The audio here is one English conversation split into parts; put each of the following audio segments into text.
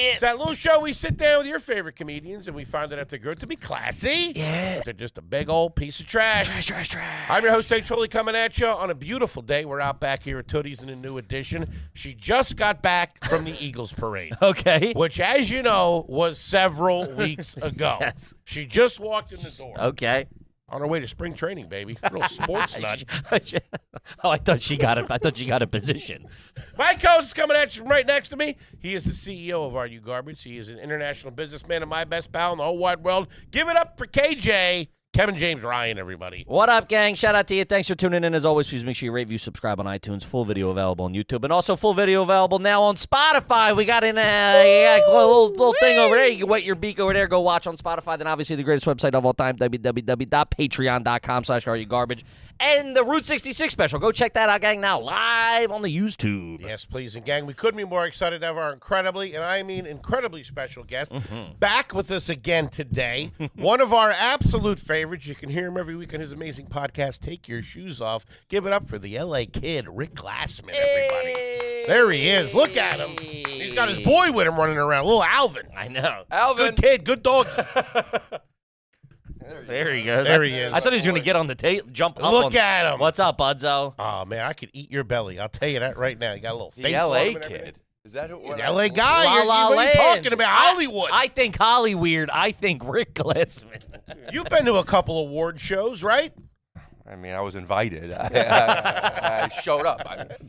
It's that little show we sit down with your favorite comedians and we find out if they're good to be classy. Yeah. They're just a big old piece of trash. Trash. I'm your host, 𝙧𝙚 coming at you on a beautiful day. We're out back here at Tootie's in a new edition. She just got back from the Eagles parade. Okay. Which, as you know, was several weeks ago. Yes. She just walked in the door. Okay. On her way to spring training, baby. Real sports nut. Oh, I thought she got it. I thought she got a position. My coach is coming at you from right next to me. He is the CEO of Are You Garbage. He is an international businessman and my best pal in the whole wide world. Give it up for KJ. Kevin James Ryan, everybody. What up, gang? Shout out to you. Thanks for tuning in. As always, please make sure you rate, review, subscribe on iTunes. Full video available on YouTube. And also full video available now on Spotify. We got a little thing over there. You can wet your beak over there. Go watch on Spotify. Then obviously the greatest website of all time, www.patreon.com/areyougarbage. And the Route 66 special. Go check that out, gang, now live on the YouTube. Yes, please. And, gang, we couldn't be more excited to have our incredibly, and I mean incredibly special guest back with us again today. One of our absolute favorites. You can hear him every week on his amazing podcast, Take Your Shoes Off. Give it up for the LA kid, Rick Glassman, everybody. Hey. There he is. Look at him. He's got his boy with him running around, little Alvin. I know. Alvin. Good kid, good dog. There he goes. There he is. I thought he was going to get on the table, jump up. Look at him. What's up, Budzo? Oh, man, I could eat your belly. I'll tell you that right now. You got a little face The on LA him and kid. everything. Is that who? The LA guy? La La What are you Land. talking about? Hollywood. I think Holly weird. I think Rick Glassman. You've been to a couple award shows, right? I mean, I was invited. I showed up.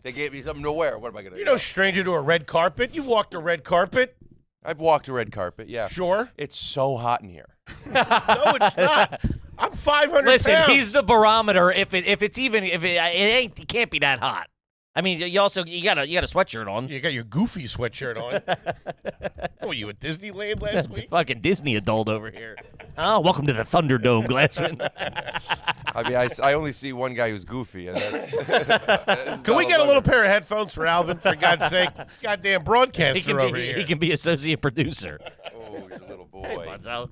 They gave me something to wear. What am I going to do? You're no stranger to a red carpet. You've walked a red carpet. I've walked a red carpet, yeah. Sure. It's so hot in here. No, it's not. I'm 500 Listen, pounds. he's the barometer. If it ain't, it can't be that hot. I mean, you got a sweatshirt on. You got your goofy sweatshirt on. Oh, were you at Disneyland last week? Fucking Disney adult over here. Oh, welcome to the Thunderdome, Glassman. I mean, I only see one guy who's goofy, and that's. Can we get a little pair of headphones for Alvin, for God's sake? Goddamn broadcaster over here. He can be associate producer. Oh, he's a little boy.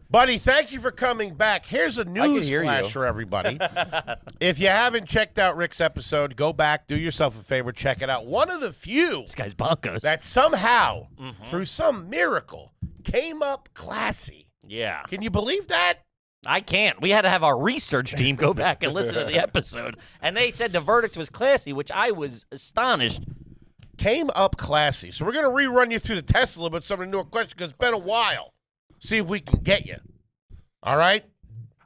Buddy, thank you for coming back. Here's a news hear flash you. for everybody. If you haven't checked out Rick's episode, go back, do yourself a favor, check it out. One of the few This guy's bonkers. that somehow, through some miracle, came up classy. Yeah. Can you believe that? I can't. We had to have our research team go back and listen to the episode, and they said the verdict was classy, which I was astonished. Came up classy. So we're going to rerun you through the test a little bit, some of the newer questions, because it's been a while. See if we can get you. All right?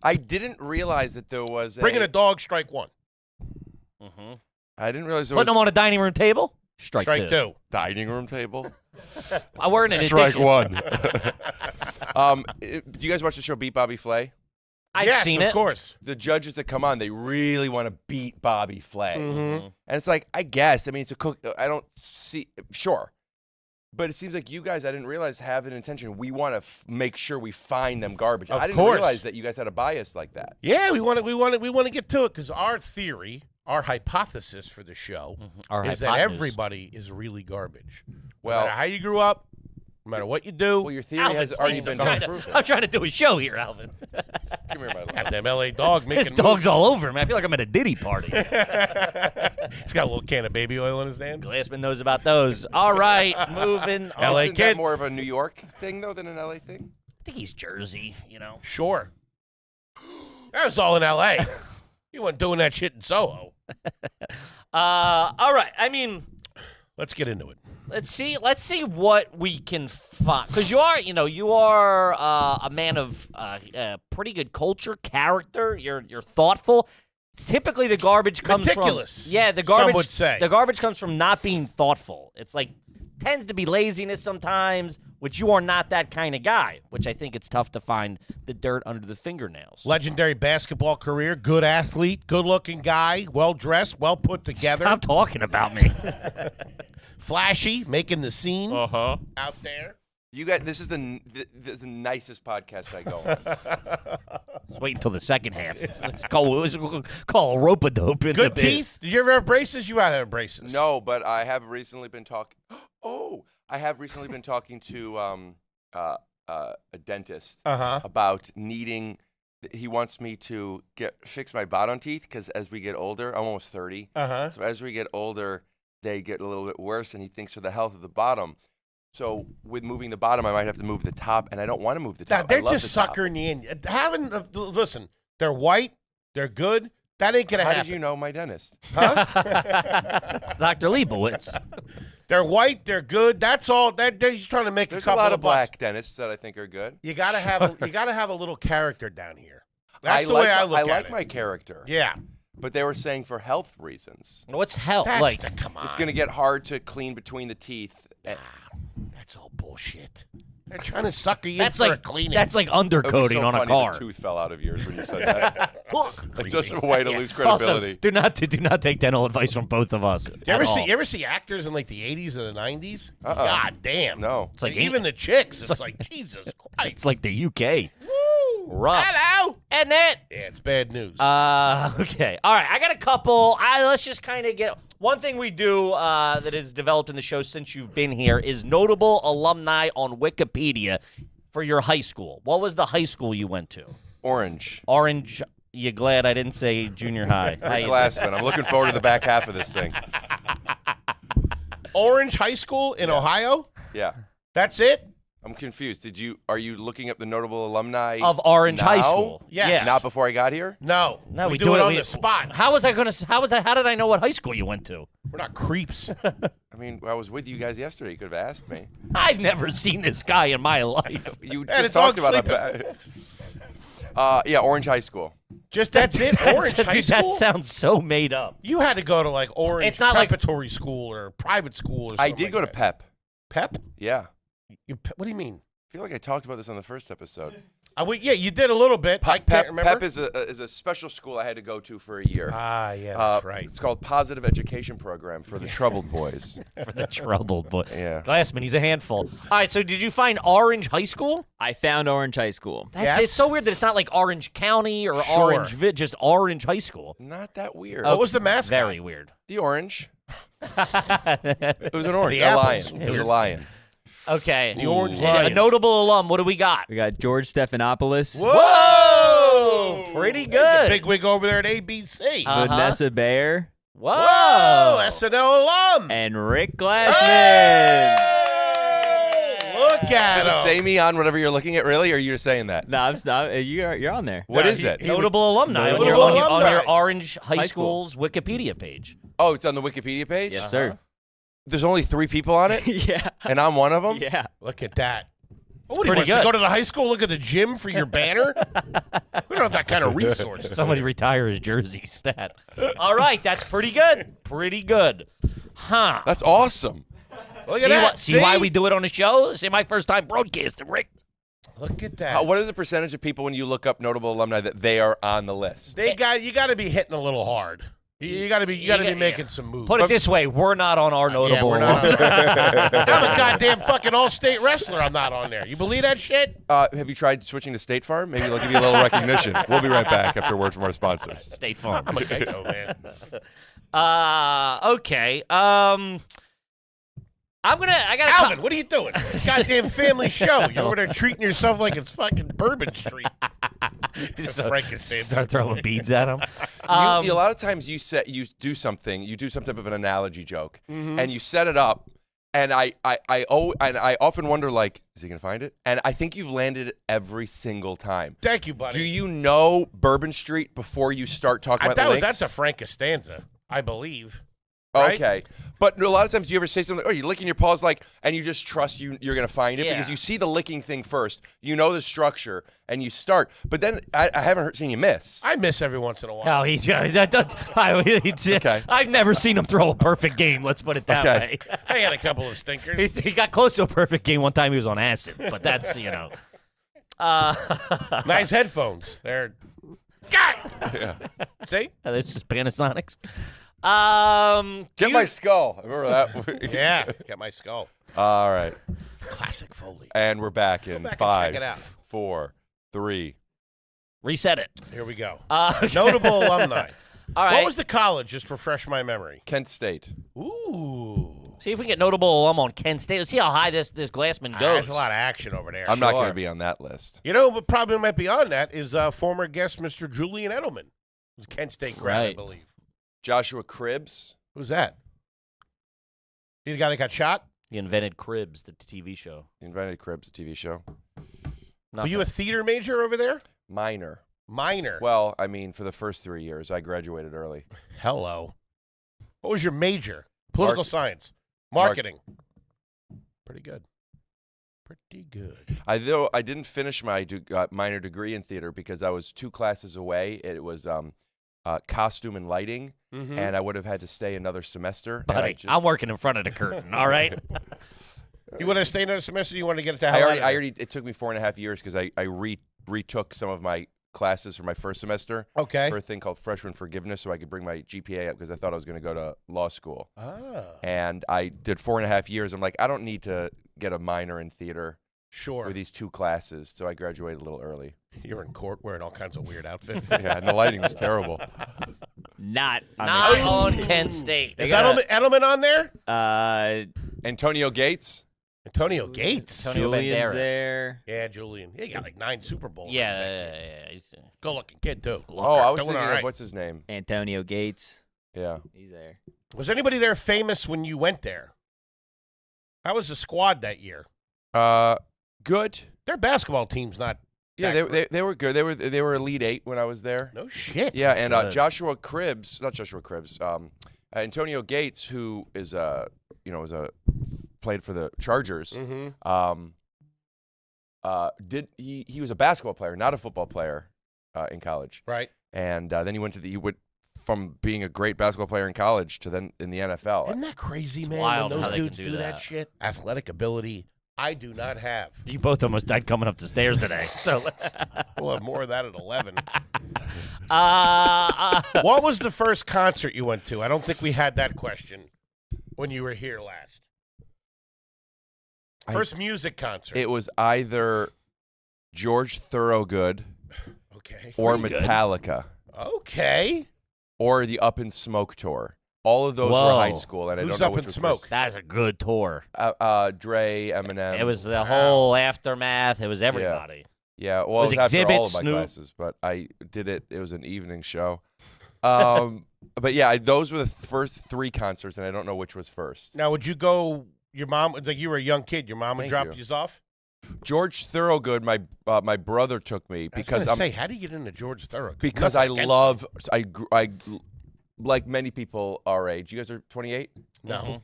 I didn't realize that there was Bringing a dog, strike one. I didn't realize there was Putting them on a dining room table? Strike two. dining room table. We're in an Strike addition. one. Do you guys watch the show Beat Bobby Flay? I've yes, seen of it. course. The judges that come on, they really want to beat Bobby Flay. And it's like, I guess, I mean, it's a cook. I don't see, sure. But it seems like you guys, I didn't realize, have an intention. We want to make sure we find them garbage. Of I didn't course. realize that you guys had a bias like that. Yeah, we want to get to it because our theory, our hypothesis for the show Our is that hypotenuse. everybody is really garbage. Well- no matter how you grew up, no matter what you do. Well, your theory Alvin, has already please, been I'm disproven. trying to do a show here, Alvin. Come here, my love. Goddamn LA dog This making dog's all over me. I feel like I'm at a Diddy party. He's got a little can of baby oil in his hand. Glassman knows about those. All right, moving on. LA Isn't kid. that more of a New York thing, though, than an LA thing? I think he's Jersey, you know. Sure. That was all in LA. You weren't doing that shit in Soho. All right. I mean, Let's get into it. let's see what we can find, because you are a man of pretty good culture, character. You're thoughtful. Typically, the garbage comes Meticulous, from the garbage. some would say. The garbage comes from not being thoughtful. It's like tends to be laziness sometimes, which you are not that kind of guy. Which I think it's tough to find the dirt under the fingernails. Legendary basketball career, good athlete, good-looking guy, well-dressed, well put together, Stop talking about me. flashy, making the scene Uh-huh. out there. You guys, this is the nicest podcast I go on. Let's wait until the second half. Let's call rope-a-dope. in Good the biz. teeth. Did you ever have braces? You had to have braces. No, but I have recently been talking. Oh, I have recently been talking to a dentist about needing. He wants me to fix my bottom teeth because as we get older, I'm almost 30. So as we get older, they get a little bit worse, and he thinks for the health of the bottom. So with moving the bottom, I might have to move the top, and I don't want to move the top. They're I love just the top. suckering you in. Listen, they're white, they're good. That ain't gonna happen. How did you know my dentist? Huh? Dr. Leibowitz. They're white, they're good. That's all. They're just trying to make There's a couple a lot of of black dentists that I think are good. You gotta have a little character down here. That's the way I look at it. I like my character. Yeah. But they were saying for health reasons. What's hell? Come on. It's going to get hard to clean between the teeth. That's all bullshit. They're trying to sucker you That's in for like a cleaning. that's like It would be undercoating so on a funny car. The tooth fell out of yours when you said that. It's just a Creepy. way to lose credibility. Also, do not take dental advice from both of us. You ever see actors in like the 80s and the 90s? God damn. No. It's like even the chicks. It's like Jesus Christ. It's like the UK. Woo! Rough. Hello. And it. Yeah, it's bad news. Okay. All right. I got a couple. Let's just kind of get one thing we do that has developed in the show since you've been here is notable alumni on Wikipedia for your high school. What was the high school you went to? Orange. Orange. You glad I didn't say junior high? Glassman. I'm looking forward to the back half of this thing. Orange High School in Ohio? Yeah. That's it? I'm confused. Are you looking up the notable alumni Of Orange now? High School. Yes. Yeah. Not before I got here? No. No, we do it on we- the spot. How did I know what high school you went to? We're not creeps. I mean, I was with you guys yesterday. You could have asked me. I've never seen this guy in my life. You Yeah, the just talked dog's about it. Yeah, Orange High School. Just that's it? Orange High Dude, School? that sounds so made up. You had to go to like Orange It's not like- preparatory school or private school or something I did go to that. PEP. Pep? Yeah. What do you mean? I feel like I talked about this on the first episode. Yeah, you did a little bit. I can't remember. PEP is a special school I had to go to for a year. Yeah, that's right. It's called Positive Education Program for the Troubled Boys. For the troubled boy. Yeah. Glassman, he's a handful. All right, so did you find Orange High School? I found Orange High School. It's so weird that it's not like Orange County or Sure. Orange, just Orange High School. Not that weird. What was the mascot? Very weird. The orange. It was an orange. The A apples. lion. It was a lion. Okay. The Orange A Lions. notable alum, what do we got? We got George Stephanopoulos, Whoa! Pretty There's good. a big wig over there at ABC. Vanessa Bayer, Whoa. Whoa! SNL alum. and Rick Glassman. Hey! Look at Does it say him. me on whatever you're looking at, really, or are you just saying that? No, I'm stop. You're on there. What Yeah, is it? Notable alumni on Notable your, on alumni. your Orange High High school. School's Wikipedia page. Oh, it's on the Wikipedia page? Yes, sir. There's only 3 people on it, Yeah. and I'm one of them? Yeah. Look at that. What do you pretty want us to good. go to the high school, look at the gym for your banner? We don't have that kind of resources. Somebody retire his jersey stat. All right, that's pretty good. Pretty good. Huh. That's awesome. Look See, at that. see why we do it on the show? See my first time broadcasting, Rick. Look at that. What is the percentage of people when you look up notable alumni that they are on the list? You got to be hitting a little hard. You got to be making some moves. Put it this way, we're not on our notable yeah, we're not alum. I'm a goddamn fucking all-state wrestler. I'm not on there. You believe that shit? Have you tried switching to State Farm? Maybe they'll give you a little recognition. We'll be right back after a word from our sponsors. State Farm. I'm a Geico man. Okay. I got Alvin, what are you doing? It's a goddamn family show. You're over there treating yourself like it's fucking Bourbon Street. Frankenstein. start throwing beads at him. A lot of times you do some type of an analogy joke, and you set it up, and I often wonder, like, is he gonna find it? And I think you've landed it every single time. Thank you, buddy. Do you know Bourbon Street before you start talking about the links? That's a Frank Costanza, I believe. Right? Okay, but a lot of times you ever say something, oh, you're licking your paws, like, and you just trust you're going to find it because you see the licking thing first, you know the structure, and you start. But then I haven't seen you miss. I miss every once in a while. No, Okay. I've never seen him throw a perfect game. Let's put it that Okay. way. I had a couple of stinkers. He got close to a perfect game one time. He was on acid, but that's Nice headphones. They're God. Yeah. See? It's just Panasonics. Get my skull. Remember that? Yeah. Got my skull. All right. Classic Foley. And we're back in back and 5, check it out. 4, 3. Reset it. Here we go. Okay. Notable alumni. All right. What was the college? Just refresh my memory. Kent State. Ooh. See if we can get notable alum on Kent State. Let's see how high this Glassman goes. There's a lot of action over there. I'm not going Sure. to be on that list. You know what probably might be on that is former guest Mr. Julian Edelman. Who's a Kent State grad, I Right. believe. Joshua Cribbs. Who's that? He the guy that got shot? He invented Cribs, the TV show. He invented Cribs, the TV show. Were you a theater major over there? Minor. Minor. Well, I mean, for the first 3 years, I graduated early. Hello. What was your major? Political science. Marketing. Pretty good. Pretty good. Though I didn't finish my minor degree in theater because I was 2 classes away. It was costume and lighting, and I would have had to stay another semester. Buddy, I'm working in front of the curtain, all right? You want to stay another semester? You want to get it to hell out of there? It took me 4.5 years because I retook some of my classes for my first semester. Okay. For a thing called freshman forgiveness, so I could bring my GPA up because I thought I was going to go to law school. Oh. And I did 4.5 years. I'm like, I don't need to get a minor in theater. Sure. For these 2 classes, so I graduated a little early. You were in court wearing all kinds of weird outfits. Yeah, and the lighting was terrible. Not on Kent State. Is Edelman on there? Antonio Gates. Antonio Gates. Antonio Julian's Banderas. there. Yeah, Julian. He got like 9 Super Bowl rings, Yeah, that kid. yeah. Good-looking kid, too. Oh, I was Doing thinking all of right. what's his name? Antonio Gates. Yeah. He's there. Was anybody there famous when you went there? How was the squad that year? Good. Their basketball team's not. Yeah, that great. they were good. They were Elite 8 when I was there. No shit. Yeah, That's and good. Joshua Cribbs, not Joshua Cribbs, Antonio Gates, who is played for the Chargers. Mm-hmm. He was a basketball player, not a football player, in college. Right. And then he went from being a great basketball player in college to then in the NFL. Isn't that crazy, man? wild when how those they can dudes do do that that. shit. Athletic ability, I do not have. You both almost died coming up the stairs today. So, We'll have more of that at 11. What was the first concert you went to? I don't think we had that question when you were here last. First music concert. It was either George Thorogood Okay. or Pretty good. Metallica Okay. or the Up in Smoke tour. All of those were Whoa. high school, and I Who's don't know Up which in was Smoke? first. that's a good tour. Dre, Eminem. It was the whole aftermath. It was everybody. Yeah, well, It was it was after all Exhibit, of my Snoop. classes, but I did it. It was an evening show. But yeah, those were the first 3 concerts, and I don't know which was first. Now, would you go? Your mom, like you were a young kid. Your mom would Thank drop you. you off. George Thorogood, my brother took me because I say, how do you get into George Thorogood? because Nothing I against love I like many people our age. You guys are 28. him. No.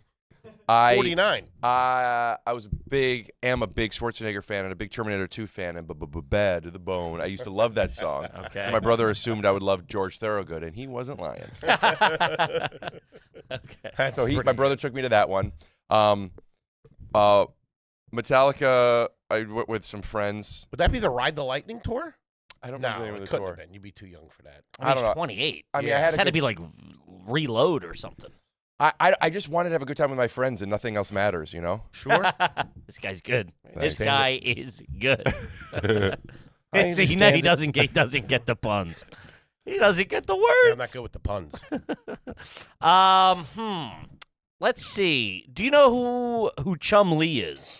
49. I was am a big Schwarzenegger fan and a big Terminator 2 fan and Bad to the Bone. I used to love that song. Okay. So my brother assumed I would love George Thorogood, and he wasn't lying. Okay. That's So my pretty brother took me to that one. Metallica, I went with some friends. Would that be the Ride the Lightning tour? I don't No, remember the name it of the couldn't tour. have been. You'd be too young for that. I mean, don't he's know. 28. I mean, Yeah. I had This a had to good, be like Reload or something. I just wanted to have a good time with my friends, and nothing else matters, you know. Sure. This guy's good. I This understand guy is good. I See, he understand doesn't get the puns. He doesn't get the Yeah, words. I'm not good with the puns. Let's see. Do you know who Chum Lee is?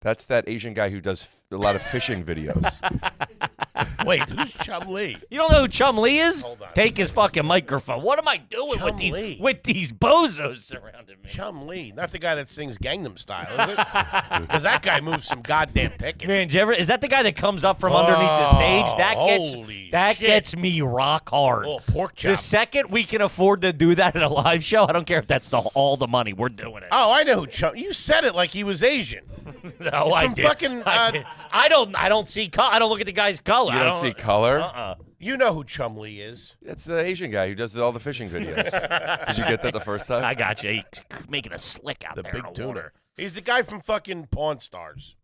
That's that Asian guy who does a lot of fishing videos. Wait, who's Chum Lee? You don't know who Chum Lee is? Hold on. Take his fucking microphone. What am I doing Chum with Lee. these bozos surrounding me? Chum Lee, not the guy that sings Gangnam Style, is it? Because that guy moves some goddamn tickets. Man, is that the guy that comes up from underneath the stage? Holy That shit. gets me rock hard. Oh, pork chop. The second we can afford to do that at a live show, I don't care if that's all the money. We're doing it. Oh, I know who Chum. You said it like he was Asian. No, I from did. fucking, I did. I don't see color. I don't look at the guy's color. You I don't see color? You know who Chum Lee is. It's the Asian guy who does all the fishing videos. Did you get that the first time? I got you. He's making a slick out The there big in the tuner. water. He's the guy from fucking Pawn Stars.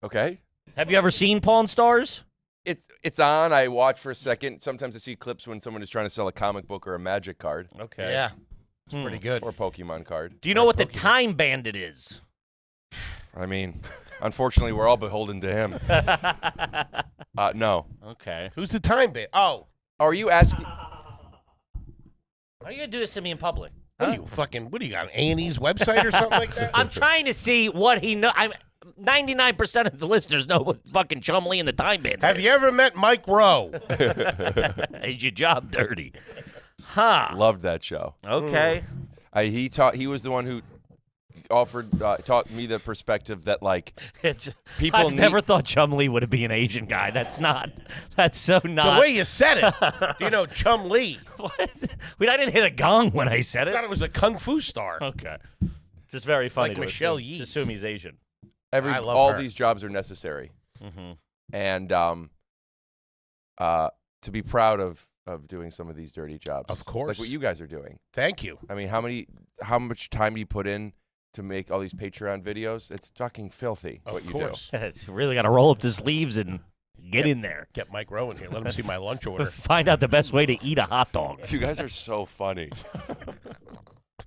Okay. Have you ever seen Pawn Stars? It's on. I watch for a second. Sometimes I see clips when someone is trying to sell a comic book or a magic card Okay. Yeah. It's pretty good. or a Pokemon card. Do you know what the Time Bandit is? I mean, unfortunately, we're all beholden to him. No. Okay. Who's the time bit? Oh. Are you asking? Why are you gonna do this to me in public? What are you fucking, what do you got, an A&E's website or something like that? I'm trying to see what he know. 99% of the listeners know what fucking Chum Lee and the Time Bandit. Have you ever met Mike Rowe? Is your job dirty? Huh. Loved that show. Okay. He was the one who taught me the perspective that like It's people. I've never thought Chum-Lee would be an Asian guy. That's so not. The way you said it. Do you know Chum Lee? What? I didn't hit a gong when I said I it. thought it was a kung fu star. Okay. Just very funny Like to Michelle assume, Yeoh. to assume he's Asian. I love all her. these jobs are necessary, Mm-hmm. and to be proud of doing some of these dirty jobs. Of course. Like what you guys are doing. Thank you. I mean, how much time do you put in to make all these Patreon videos? It's fucking filthy what Of you course. It's really got to roll up the sleeves and get in there. Get Mike Rowan here. Let him see my lunch order. Find out the best way to eat a hot dog. do. You guys are so funny.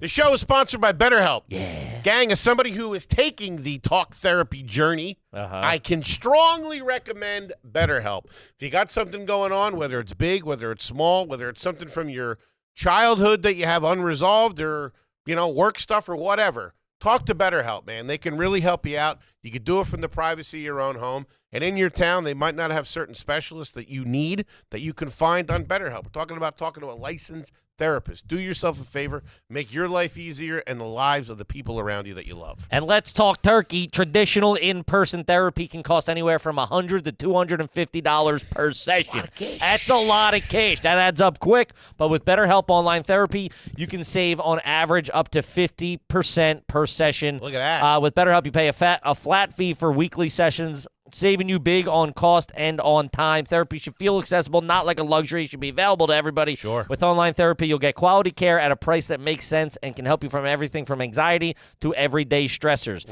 The show is sponsored by BetterHelp. Yeah. Gang, as somebody who is taking the talk therapy journey, I can strongly recommend BetterHelp. If you got something going on, whether it's big, whether it's small, whether it's something from your childhood that you have unresolved or, work stuff or whatever, talk to BetterHelp, man. They can really help you out. You can do it from the privacy of your own home. And in your town, they might not have certain specialists that you need that you can find on BetterHelp. We're talking about talking to a licensed therapist. Do yourself a favor. Make your life easier and the lives of the people around you that you love. And let's talk turkey. Traditional in-person therapy can cost anywhere from $100 to $250 per session. That's a lot of cash. That adds up quick. But with BetterHelp Online Therapy, you can save on average up to 50% per session. Look at that. With BetterHelp, you pay a flat fee for weekly sessions, saving you big on cost and on time. Therapy should feel accessible, not like a luxury. It should be available to everybody. Sure. With online therapy, you'll get quality care at a price that makes sense and can help you from everything from anxiety to everyday stressors.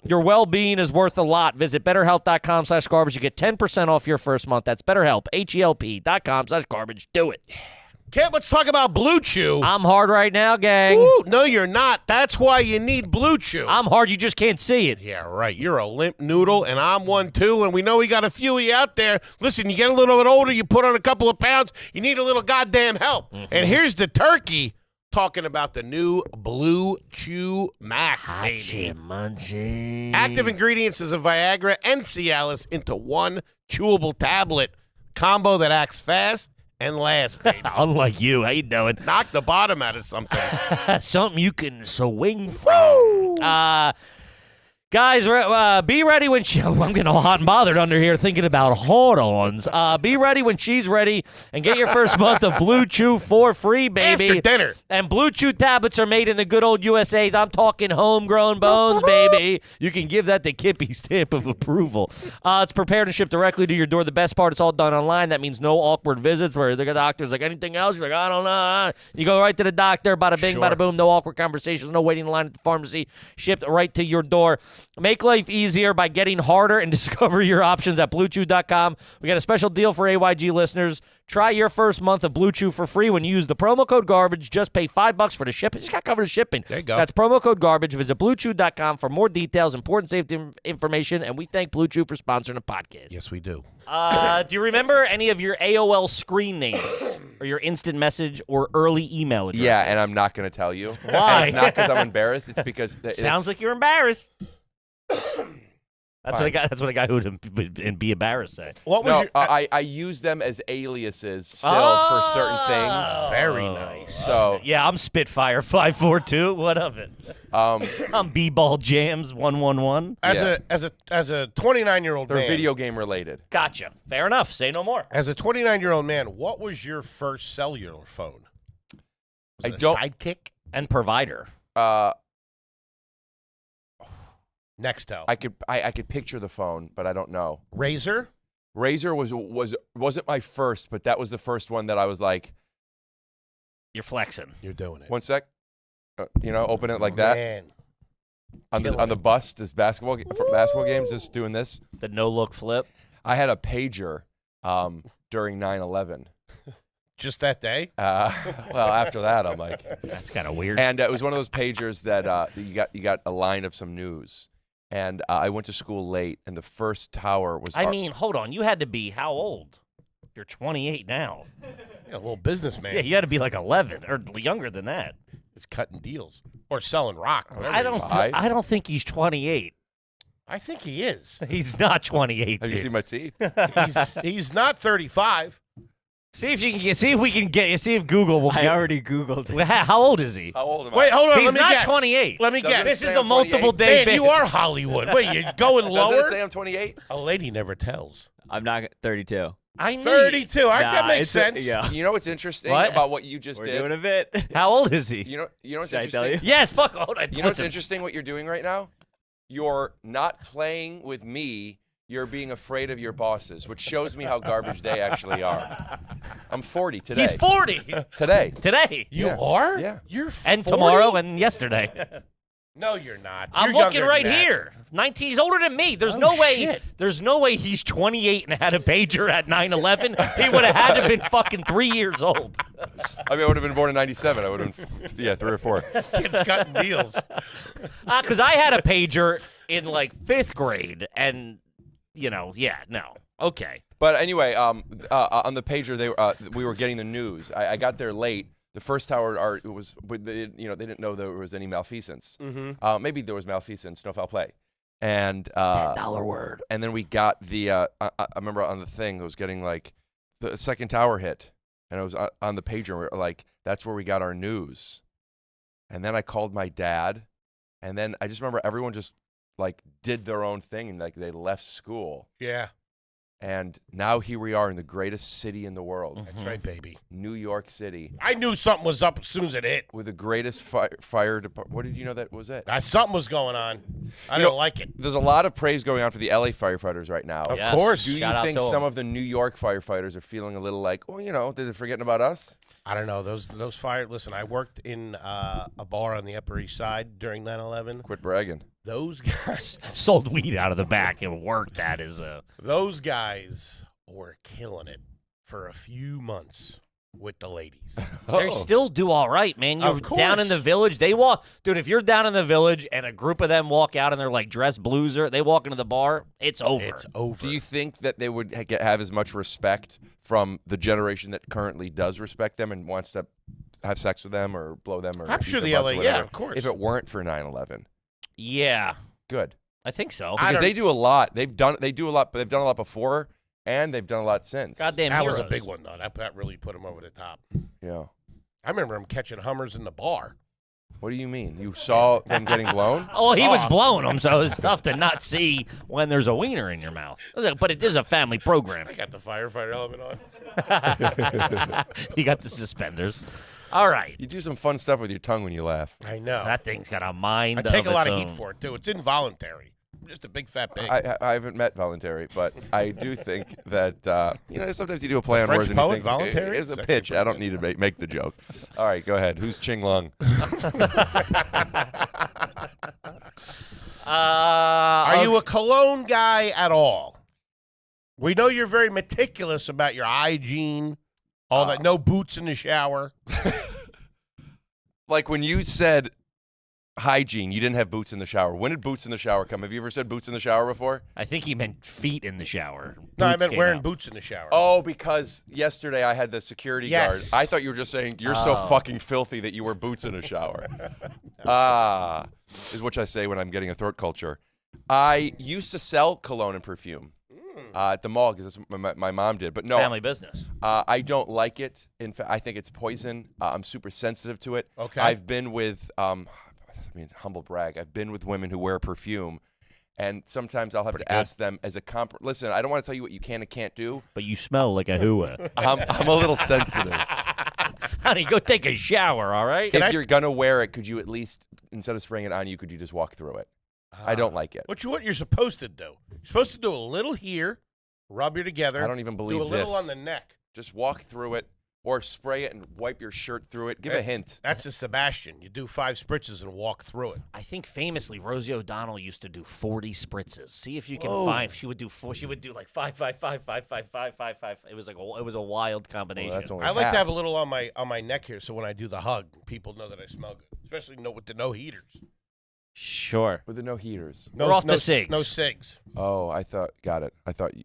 Your well-being is worth a lot. Visit BetterHelp.com/garbage. You get 10% off your first month. That's BetterHelp, HELP.com/garbage. Do it. Kent, let's talk about Blue Chew. I'm hard right now, gang. Ooh, no, you're not. That's why you need Blue Chew. I'm hard. You just can't see it. Yeah, right. You're a limp noodle, and I'm one too, and we know we got a few of you out there. Listen, you get a little bit older, you put on a couple of pounds, you need a little goddamn help. And here's the turkey talking about the new Blue Chew Max, baby. Munchy. Active ingredients is a Viagra and Cialis into one chewable tablet combo that acts fast and last, baby. Unlike you. How you doing? Knock the bottom out of something. Something you can swing from. Guys, be ready when I'm getting all hot and bothered under here thinking about hold-ons. Be ready when she's ready and get your first month of Blue Chew for free, baby. After dinner. And Blue Chew tablets are made in the good old USA. I'm talking homegrown bones, baby. You can give that the Kippy stamp of approval. It's prepared and shipped directly to your door. The best part, it's all done online. That means no awkward visits where the doctor's like, anything else? You're like, I don't know. You go right to the doctor, bada bing, bada boom, no awkward conversations, no waiting in line at the pharmacy, shipped right to your door. Make life easier by getting harder and discover your options at BlueChew.com. We got a special deal for AYG listeners. Try your first month of Blue Chew for free when you use the promo code GARBAGE. Just pay $5 for the shipping. Just got covered the shipping. There you go. That's promo code GARBAGE. Visit BlueChew.com for more details, important safety information, and we thank Blue Chew for sponsoring the podcast. Yes, we do. Do you remember any of your AOL screen names or your instant message or early email addresses? Yeah, and I'm not going to tell you. Why? And it's not because I'm embarrassed. It's because Sounds like you're embarrassed. That's what a guy who would be embarrassed say. What was your... I use them as aliases still for certain things. Very nice. So yeah, I'm Spitfire 542. What of it? I'm B-Ball Jams 111. As a 29-year-old they're man, video game related. Gotcha. Fair enough. Say no more. As a 29-year-old man, what was your first cellular phone? Was it a Sidekick? And provider. Nextel. I could picture the phone, but I don't know. Razor? Razor wasn't my first, but that was the first one that I was like, you're flexing. You're doing it. One sec. Open it like that. Man. On the bus, for basketball games, just doing this. The no-look flip. I had a pager during 9/11. Just that day? Well, after that, I'm like, that's kind of weird. And it was one of those pagers that you got a line of some news. And I went to school late, and the first tower was. I mean, hold on. You had to be how old? You're 28 now. Yeah, a little businessman. Yeah, you had to be like 11 or younger than that. He's cutting deals or selling rock. I don't think he's 28. I think he is. He's not 28. Have you seen my teeth? He's not 35. See if we can get. See if Google will. I already Googled it. How old is he? How old am I? Wait, hold on. He's let me not guess. 28. Let me Doesn't guess. This say is a I'm multiple 28. day. Man, you are Hollywood. Wait, you're going Doesn't lower? it say I'm 28? A lady never tells. I'm not 32. I knew. 32. All right, that Nah, makes it's- sense. Yeah. You know what's interesting What? about what you just We're did? doing a bit. How old is he? You know what's Should I interesting? tell you? Yes. Fuck. Hold on. You know what's Listen. interesting? What you're doing right now? You're not playing with me. You're being afraid of your bosses, which shows me how garbage they actually are. I'm 40 today. He's 40 Today. today. You Yeah. are? Yeah. You're 40? And tomorrow and yesterday. No, you're not. I'm You're looking younger right than that. here. 19. He's older than me. There's Oh, no way. shit. There's no way he's 28 and had a pager at 9/11. He would have had to have been fucking 3 years old. I mean, I would have been born in 97. I would have been, 3 or 4. Kids cutting deals. Because I had a pager in like 5th grade, and no. Okay. But anyway, on the pager, we were getting the news. I got there late. The first tower, it was, they didn't know there was any malfeasance. Mm-hmm. Maybe there was malfeasance, no foul play. And $10 word. and then we got the. I remember on the thing, it was getting like the second tower hit, and it was on the pager. And we were like, that's where we got our news. And then I called my dad, and then I just remember everyone just like did their own thing, and like they left school. Yeah, And now here we are in the greatest city in the world, that's right, baby. New York City, I knew something was up as soon as it hit. with the greatest fire department. What did you know that was it? Something was going on. I You didn't know, like it. There's a lot of praise going on for the LA firefighters right now. Of Yes. course. Do you Shout out think to 'em. some of the New York firefighters are feeling a little like, they're forgetting about us? I don't know. Those fire. Listen, I worked in a bar on the Upper East Side during 9/11. Quit bragging. Those guys. Sold weed out of the back and worked that as a. Those guys were killing it for a few months with the ladies. They still do all right, man. You're Of course. down in the village. They walk, dude. If you're down in the village and a group of them walk out and they're like dressed blueser, they walk into the bar. It's over. It's over. Do you think that they would have as much respect from the generation that currently does respect them and wants to have sex with them or blow them? Or I'm eat sure their the butts or LA, whatever, yeah, of course. If it weren't for 9/11, Yeah, good. I think so. I Because don't- they do a lot. They do a lot, but they've done a lot before, and they've done a lot since. Goddamn that was heroes. a big one, though. That really put them over the top. Yeah. I remember him catching Hummers in the bar. What do you mean? You saw them getting blown? Oh, he was Saw. blowing them, so it's tough to not see when there's a wiener in your mouth. But it is a family program. I got the firefighter element on. You got the suspenders. All right. You do some fun stuff with your tongue when you laugh. I know. That thing's got a mind. I take a lot its of heat own. for it, too. It's involuntary. I'm just a big fat pig. I haven't met voluntary, but I do think that sometimes you do a play on French words and you poet, think voluntary? it's a It's pitch. actually I don't need to make the joke. All right, go ahead. Who's Ching Lung? Are you a cologne guy at all? We know you're very meticulous about your hygiene, all that. No boots in the shower. Like when you said hygiene, you didn't have boots in the shower. When did boots in the shower come? Have you ever said boots in the shower before? I think he meant feet in the shower. No, I Boots meant came wearing out. boots in the shower. Oh, because yesterday I had the security guard. Yes. I thought you were just saying you're so Oh. fucking filthy that you wear boots in a shower. Is what I say when I'm getting a throat culture. I used to sell cologne and perfume at the mall because that's what my mom did. But no, Family business. I don't like it. In fact, I think it's poison. I'm super sensitive to it. Okay. I've been with, humble brag, I've been with women who wear perfume. And sometimes I'll have to ask them as a listen, I don't want to tell you what you can and can't do. But you smell like a hooah. I'm a little sensitive. Honey, go take a shower, all right? If you're going to wear it, could you at least, instead of spraying it on you, could you just walk through it? I don't like it. What you're supposed to do? You're supposed to do a little here, rub you together. I don't even believe do a little this. on the neck. Just walk through it or spray it and wipe your shirt through it. Give a hint. That's a Sebastian. You do 5 spritzes and walk through it. I think famously Rosie O'Donnell used to do 40 spritzes. See if you can Whoa. find. She would do 4. She would do like 5, 5, 5, 5, 5, 5, 5, 5. It was like it was a wild combination. Well, that's only I like half. to have a little on my neck here, so when I do the hug, people know that I smell good. Especially with the no heaters. Sure. With the no heaters. No, We're off no, to cigs. No cigs. Oh, got it. I thought you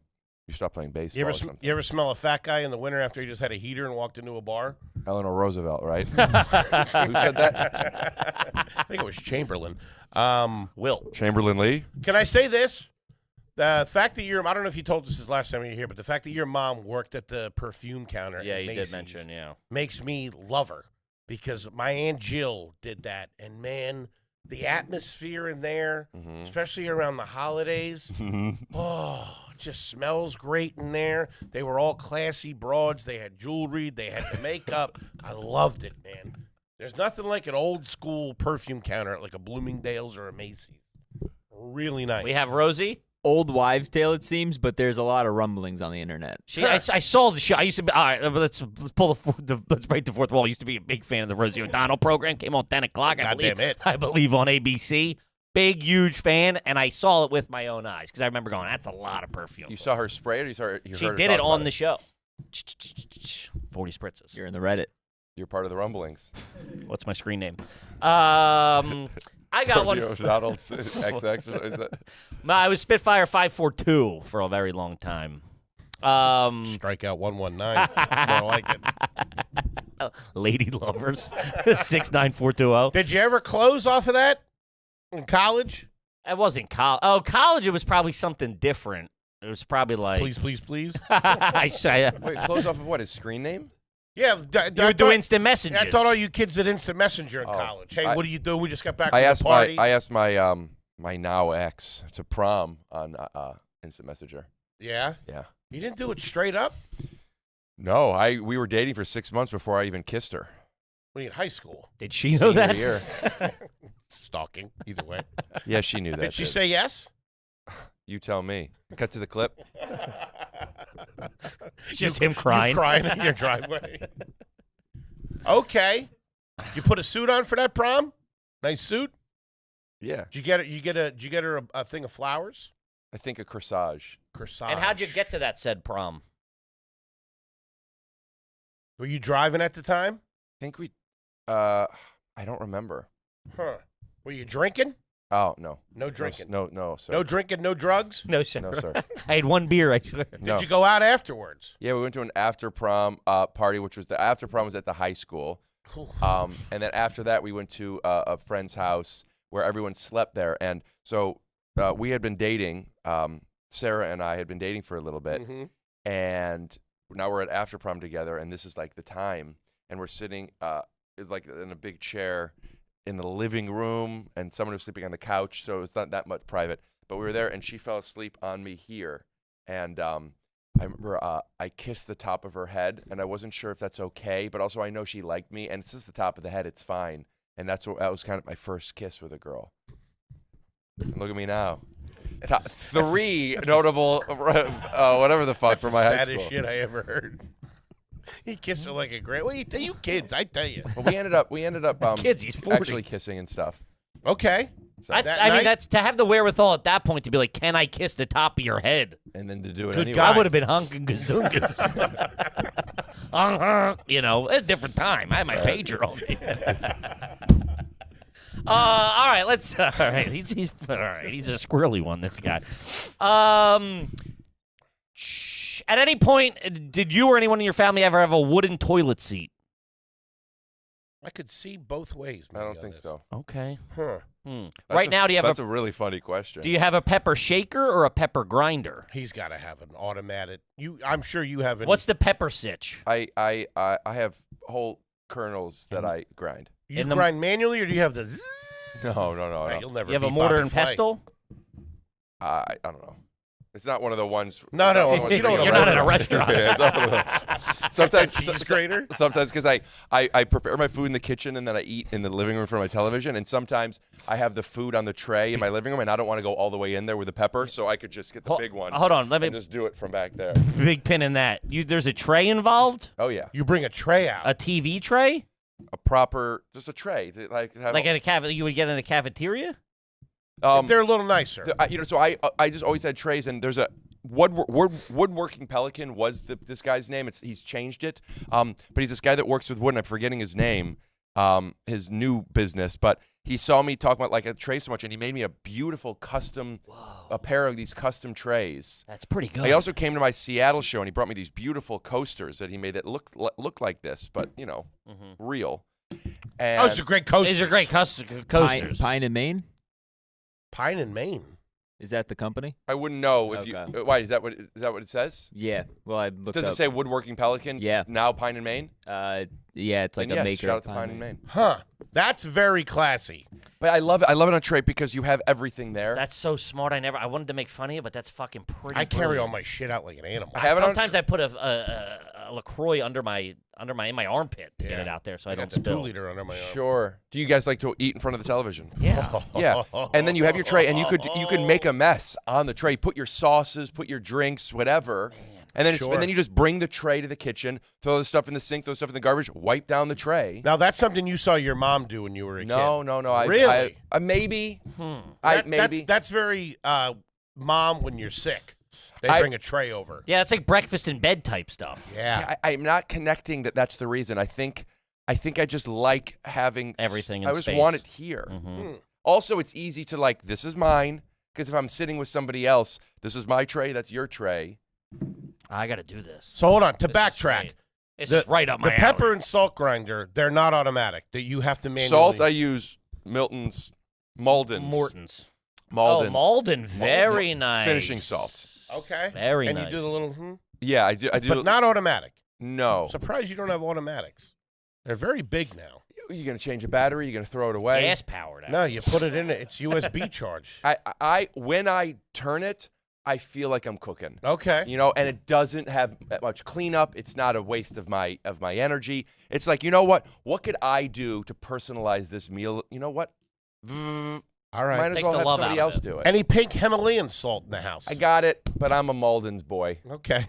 stopped playing baseball or something. You ever smell a fat guy in the winter after he just had a heater and walked into a bar? Eleanor Roosevelt, right? Who said that? I think it was Chamberlain. Will. Chamberlain Lee? Can I say this? The fact that I don't know if you told us this last time you were here, but the fact that your mom worked at the perfume counter Yeah, at you Macy's did mention, yeah. makes me love her because my Aunt Jill did that. And, man, the atmosphere in there, especially around the holidays, it just smells great in there. They were all classy broads. They had jewelry. They had the makeup. I loved it, man. There's nothing like an old school perfume counter at like a Bloomingdale's or a Macy's. Really nice. We have Rosie. Old wives' tale, it seems, but there's a lot of rumblings on the internet. I saw the show. I used to be, all right, let's pull let's break the fourth wall. I used to be a big fan of the Rosie O'Donnell program. Came on 10 o'clock, I believe on ABC. Big, huge fan, and I saw it with my own eyes because I remember going, that's a lot of perfume. You saw her spray it, or you heard her She did it on the show. 40 spritzes. You're in the Reddit. You're part of the rumblings. What's my screen name? I got one. McDonald's XX. Is that? I was Spitfire 542 for a very long time. Strikeout 119. More like it. Lady Lovers 69420. Did you ever close off of that in college? It wasn't college. Oh, college. It was probably something different. It was probably like Please, please, please. Wait, close off of what? His screen name? Yeah, you would do instant messengers. I thought all you kids did instant messenger in college. Hey, what do you do? We just got back from the party. I asked my now ex to prom on instant messenger. Yeah? Yeah. You didn't do it straight up? No, we were dating for 6 months before I even kissed her. When you in high school? Did she know that? Year. Stalking, either way. Yeah, she knew that. Did she say yes? You tell me. Cut to the clip. Just him crying. You crying in your driveway. Okay. You put a suit on for that prom? Nice suit? Yeah. Did you get her a thing of flowers? I think a corsage. Corsage. And how'd you get to that said prom? Were you driving at the time? I think I don't remember. Huh. Were you drinking? Oh, no. No drinking. No, sir. No drinking, no drugs? No, sir. No, sir. I had one beer, I swear. Did you go out afterwards? Yeah, we went to an after prom party, which was the after prom was at the high school. And then after that, we went to a friend's house where everyone slept there. And so we had been dating. Sarah and I had been dating for a little bit. And now we're at after prom together. And this is like the time. And we're sitting like in a big chair in the living room, and someone was sleeping on the couch, so it's not that much private. But we were there, and she fell asleep on me here. And I remember I kissed the top of her head, and I wasn't sure if that's okay, but also I know she liked me, and since the top of the head, it's fine. And that was kind of my first kiss with a girl. And look at me now. Three notable, whatever the fuck, for my high school. Saddest shit I ever heard. He kissed her like a great. Well, you kids, I tell you. But we ended up kids, he's 40. actually kissing and stuff. Okay. So that's to have the wherewithal at that point to be like, can I kiss the top of your head? and then to do it Good anyway. guy. I would have been hunking gazungas. You know, a different time. I had my pager on me. All right, let's. All right, he's all right. He's a squirrely one. This guy. At any point, did you or anyone in your family ever have a wooden toilet seat? I could see both ways. I don't think so. Okay. Huh. Right now, That's a really funny question. do you have a pepper shaker or a pepper grinder? He's got to have an automatic. I'm sure you have. What's the pepper sitch? I have whole kernels that I grind. You grind manually, or do you have the? Zzz? No. Right, you'll never. You have a beat mortar Bobby and Flay. pestle? I don't know. It's not one of the ones. No, you don't. You're not at a restaurant. Yeah, it's not one of those. Sometimes, cheese grater? Sometimes because I prepare my food in the kitchen and then I eat in the living room in front of my television. And sometimes I have the food on the tray in my living room and I don't want to go all the way in there with the pepper, so I could just get the big one. Hold on, let me and just do it from back there. big pin in that. There's a tray involved. Oh yeah, You bring a tray out. A TV tray, just a tray, like at a you would get in a cafeteria. They're a little nicer. So I just always had trays, and there's a Woodworking Pelican was this guy's name. He's changed it, but he's this guy that works with wood, and I'm forgetting his name, his new business. But he saw me talking about like a tray so much, and he made me a beautiful custom, a pair of these custom trays. That's pretty good. He also came to my Seattle show, and he brought me these beautiful coasters that he made that look like this, but real. And Those are great coasters. These are great coasters. Pine in Maine? Pine in Maine. Is that the company? I wouldn't know if Okay. you. Why is that what it says? Yeah. Well, I looked Does up. it say Woodworking Pelican? Yeah. Now Pine and Maine. Yeah, it's like Then a yes, maker. shout out of to Pine Pine and Maine. Maine. Huh. That's very classy. But I love it. I love it on a tray because you have everything there. That's so smart. I wanted to make fun of you, but that's fucking pretty. I carry all brilliant. my shit out like an animal. I have it on a Sometimes I put a LaCroix in my armpit to get Yeah. it out there so I I don't got the spill. 2-liter under my arm. Sure. Do you guys like to eat in front of the television? Yeah. Yeah. And then you have your tray, and you could make a mess on the tray. Put your sauces, put your drinks, whatever. And then Sure. and then you just bring the tray to the kitchen, throw the stuff in the sink, throw stuff in the garbage, wipe down the tray. Now, that's something you saw your mom do when you were a kid. No. Really? Maybe. That- Maybe. That's very mom when you're sick. They I- bring a tray over. Yeah, it's like breakfast in bed type stuff. Yeah. I'm not connecting that's the reason. I think I just like having Everything in I just space. want it here. Mm-hmm. Also, it's easy to like, this is mine, because if I'm sitting with somebody else, this is my tray, that's your tray. I got to do this. So hold on. To This is backtrack, right. This is right up my the pepper alley. and salt grinder, they're not automatic. That you have to manually. Salt, I use Milton's, Malden's. Morton's. Malden's. Oh, Malden. Very nice. Finishing salt. Okay. Very and nice. you do the little Yeah, I do. but not automatic. No. I'm surprised you don't have automatics. They're very big now. You're going to change a battery, you're going to throw it away. Gas powered. No, you put it in it. It's USB charge. When I turn it, I feel like I'm cooking. Okay. You know, and it doesn't have that much cleanup. It's not a waste of my energy. It's like, you know what? What could I do to personalize this meal? You know what? All right. Might as Takes well the have love somebody out else of it. do it. Any pink Himalayan salt in the house? I got it, but I'm a Malden's boy. Okay.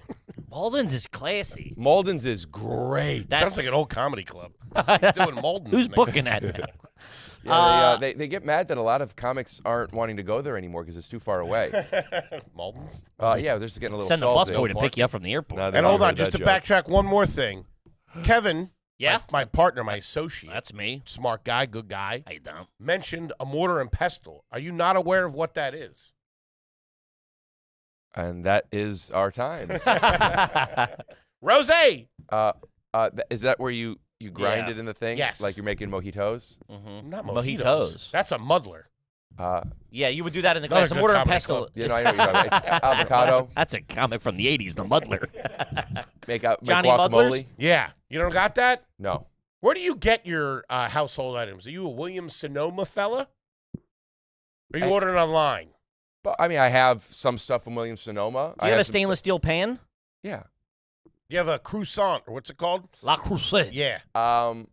Malden's is classy. Malden's is great. That's Sounds like an old comedy club. He's doing Malden. Who's booking that now? Yeah, they get mad that a lot of comics aren't wanting to go there anymore because it's too far away. Malden's? Yeah, they're just getting a little Send a salty. busboy to pick you up from the airport. No, they And don't hold on, heard just that to joke. backtrack one more thing. Kevin, Yeah? my partner, my associate, That's me. smart guy, good guy, Hey, Dom. mentioned a mortar and pestle. Are you not aware of what that is? And that is our time. Rose! Is that where you grind Yeah. it in the thing? Yes. Like you're making mojitos? Mm-hmm. Not Mojitos. mojitos. That's a muddler. Yeah, you would do that in the Another glass. good Mortar and comedy pestle. club. You know, I know what you're talking about. It's avocado. That's a comic from the 80s, The Muddler. Make Johnny guacamole. Muddlers? Yeah. You don't got that? No. Where do you get your household items? Are you a Williams-Sonoma fella? Or are you ordering online? But I mean, I have some stuff from Williams-Sonoma. Do you have a stainless steel pan? Yeah. You have a croissant, or what's it called? La Crusade. Yeah. I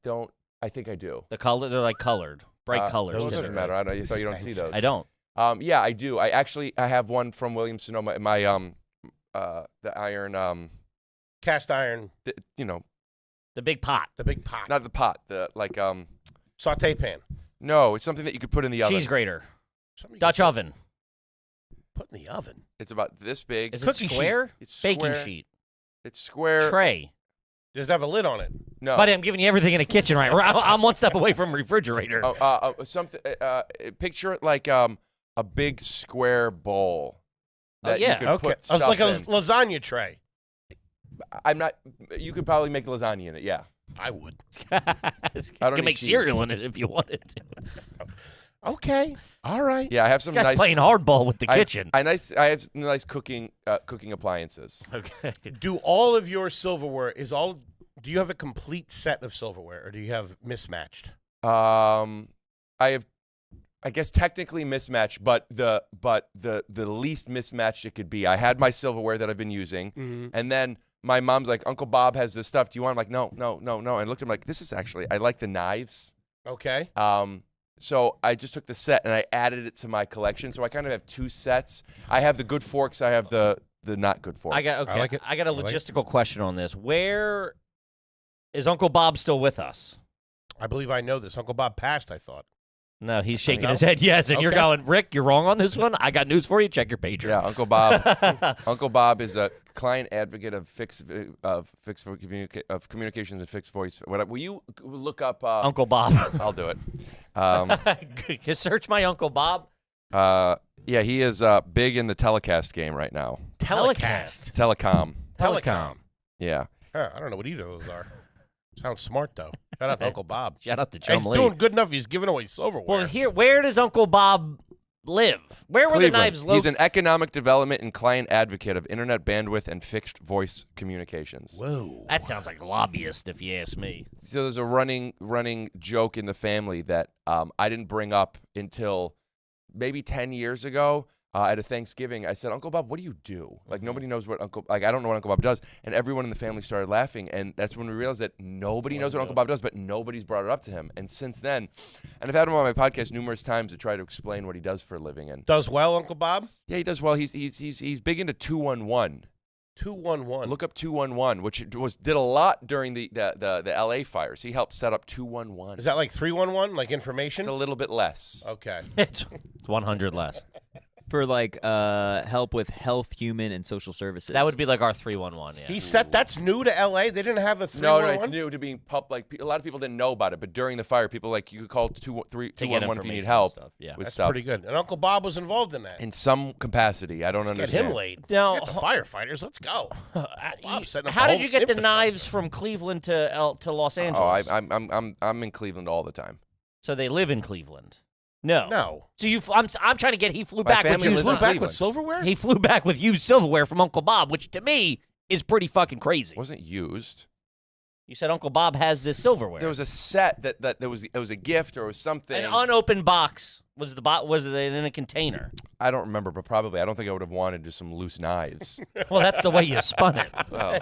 don't. I think I do. The color, they're like colored, bright colors. Well, it Those doesn't are matter. I know, so you don't see those. I don't. Yeah, I do. I have one from Williams-Sonoma in my the iron Cast iron, you know, The big pot. the big pot. not the pot, the like Saute pan. no, it's something that you could put in the oven. Cheese grater. Something you Dutch can oven. Put in the oven. It's about this big. Is Cookie it sheet. square? It's Baking square. sheet. It's square. Tray. Does it have a lid on it? No. Buddy, I'm giving you everything in a kitchen right. I'm one step away from refrigerator. Something. Picture it like a big square bowl. That yeah. You could Okay. put I was stuff like a in. lasagna tray. I'm not. You could probably make lasagna in it. Yeah. I would. You don't can need make cheese. cereal in it if you wanted to. Okay. All right. Yeah. I have some Guy's nice. playing hardball with the kitchen. I have nice cooking appliances. Okay. Do all of your silverware do you have a complete set of silverware, or do you have mismatched? I have, I guess technically mismatched, but the least mismatched it could be. I had my silverware that I've been using, and then my mom's like, Uncle Bob has this stuff. Do you want? I'm like, no. And I looked at him like, this is actually, I like the knives. Okay. So I just took the set and I added it to my collection. So I kind of have two sets. I have the good forks. I have the not good forks. I got I like it. I got a I like it. logistical question on this. Where is Uncle Bob still with us? I believe I know this. Uncle Bob passed, I thought. No, he's shaking No? his head yes, and you're Okay. going, Rick, you're wrong on this one. I got news for you. Check your pager. Yeah, Uncle Bob. Uncle Bob is a client advocate of communications and fixed voice. Whatever. Will you look up Uncle Bob. I'll do it. Search my Uncle Bob. Yeah, he is big in the telecast game right now. Telecast. Telecom. Telecom. Yeah. Huh, I don't know what either of those are. Sounds smart, though. Shout out to Uncle Bob. Shout out to Hey, Chum he's Lee. doing good enough. He's giving away silverware. Well, where does Uncle Bob live? Where were the Cleveland. knives located? He's an economic development and client advocate of internet bandwidth and fixed voice communications. Whoa. That sounds like a lobbyist, if you ask me. So there's a running joke in the family that I didn't bring up until maybe 10 years ago. At a Thanksgiving, I said, Uncle Bob, what do you do? Like, nobody knows what I don't know what Uncle Bob does. And everyone in the family started laughing. And that's when we realized that nobody knows what Uncle Bob does, but nobody's brought it up to him. And since then, and I've had him on my podcast numerous times to try to explain what he does for a living. And Does well, Uncle Bob? yeah, he does well. He's big into 211. 211. Look up 211, which did a lot during the LA fires. He helped set up 211. Is that like 311, like information? It's a little bit less. Okay. It's 100 less. For like help with health, human, and social services. That would be like our 311, yeah. He said that's new to L.A.? They didn't have a No, 311? it's new to being like a lot of people didn't know about it, but during the fire, people like you could call 211 if you need help Yeah. with That's stuff pretty good. And Uncle Bob was involved in that. in some capacity. I don't Let's get understand. him laid. Now- Get the firefighters. Let's go. Bob's setting up How the did whole you get the infrastructure. knives from Cleveland to Los Oh, Angeles? I'm in Cleveland all the time. So they live in Cleveland. No. No. So I'm trying to get he flew My back with family You lives flew in back Cleveland. with silverware? he flew back with used silverware from Uncle Bob, which to me is pretty fucking crazy. It wasn't used. You said Uncle Bob has this silverware. There was a set that it was a gift or it was something. An unopened box. Was it in a container? I don't remember, but probably I don't think I would have wanted just some loose knives. Well, that's the way you spun it.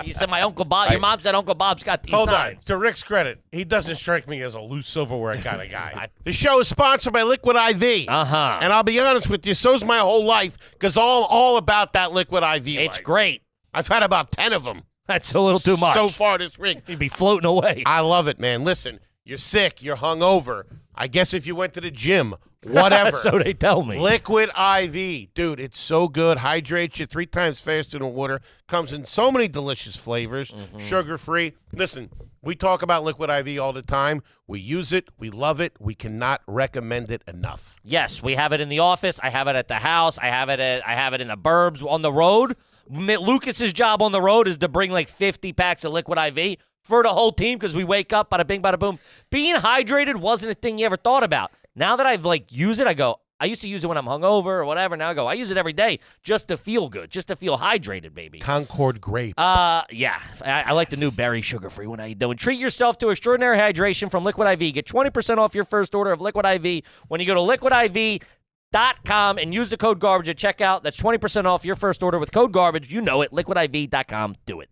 You said my Uncle Bob. Your mom said Uncle Bob's got these Hold on. knives. To Rick's credit, he doesn't strike me as a loose silverware kind of guy. The show is sponsored by Liquid IV. Uh-huh. And I'll be honest with you, so's my whole life, because all about that Liquid IV. It's life. great. I've had about 10 of them That's a little too much. so far this week. You'd be floating away. I love it, man. Listen, you're sick, you're hungover. I guess if you went to the gym, whatever. So they tell me. Liquid IV. Dude, it's so good. Hydrates you 3 times faster than water. Comes in so many delicious flavors. Sugar-free. Listen, we talk about Liquid IV all the time. We use it. We love it. We cannot recommend it enough. Yes, we have it in the office. I have it at the house. I have it in the burbs on the road. Lucas's job on the road is to bring like 50 packs of Liquid IV for the whole team because we wake up, bada bing, bada boom. Being hydrated wasn't a thing you ever thought about. Now that I've used it, I go, I used to use it when I'm hungover or whatever. Now I go, I use it every day just to feel good, just to feel hydrated, baby. Concord Grape. Yeah. I like the new berry sugar-free one. How you doing? Treat yourself to extraordinary hydration from Liquid IV. Get 20% off your first order of Liquid IV when you go to liquidiv.com and use the code GARBAGE at checkout. That's 20% off your first order with code GARBAGE. You know it. liquidiv.com. Do it.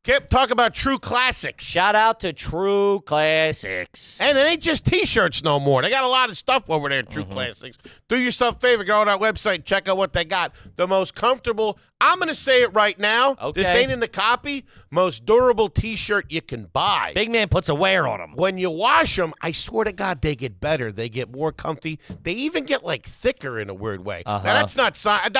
Kip, talk about True Classics. Shout out to True Classics. And it ain't just T-shirts no more. They got a lot of stuff over there at True Classics. Do yourself a favor. Go on our website. Check out what they got. The most comfortable, I'm going to say it right now. Okay. This ain't in the copy. Most durable T-shirt you can buy. Big man puts a wear on them. When you wash them, I swear to God, they get better. They get more comfy. They even get, thicker in a weird way. Now, that's not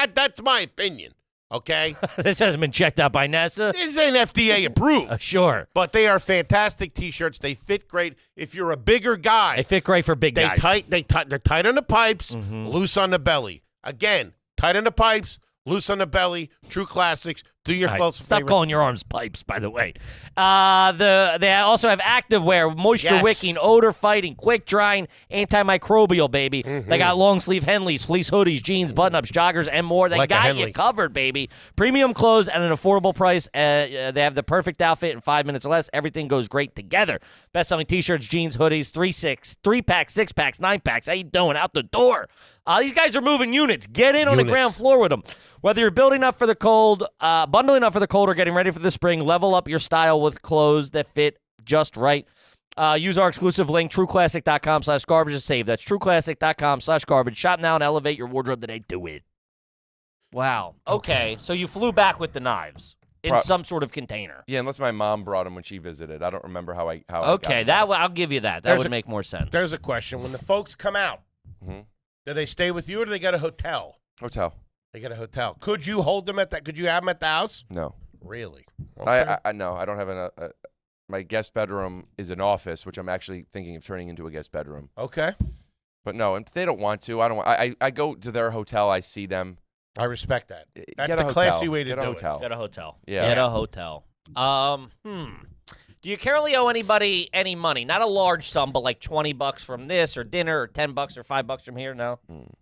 that's my opinion. Okay? This hasn't been checked out by NASA. This ain't FDA approved. Sure. But they are fantastic T-shirts. They fit great. If you're a bigger guy, They fit great for big guys. they're tight on the pipes, loose on the belly. Again, tight on the pipes, loose on the belly. True Classics. Do your All right, folks a stop favor. calling your arms pipes, by the way. They also have activewear, moisture wicking, odor fighting, quick drying, antimicrobial, baby. They got long sleeve Henleys, fleece hoodies, jeans, button ups, joggers, and more. They Like a got you Henley. covered, baby. Premium clothes at an affordable price. They have the perfect outfit in 5 minutes or less. Everything goes great together. Best selling t-shirts, jeans, hoodies, 3-packs, 6-packs, 9-packs. How you doing? Out the door. These guys are moving units. Get in on the ground floor with them. Whether you're building up for the cold, bundling up for the cold, or getting ready for the spring, level up your style with clothes that fit just right. Use our exclusive link, trueclassic.com/garbage to save. That's trueclassic.com/garbage. Shop now and elevate your wardrobe today. Do it. Wow. Okay. So you flew back with the knives in some sort of container. Yeah, unless my mom brought them when she visited. I don't remember how I Okay, I'll give you that. That would make more sense. There's a question. When the folks come out, do they stay with you or do they go to hotel? Hotel. They get a hotel. Could you hold them at that? Could you have them at the house? No. Really? Okay. I no, I don't have my guest bedroom is an office, which I'm actually thinking of turning into a guest bedroom. Okay. But no, and if they don't want to, I don't. I go to their hotel. I see them. I respect that. That's Get a the hotel. classy way to Get a do hotel. Get a hotel. Yeah. Get a hotel. Do you currently owe anybody any money? Not a large sum, but like $20 from this, or dinner, or $10 or $5 from here? No.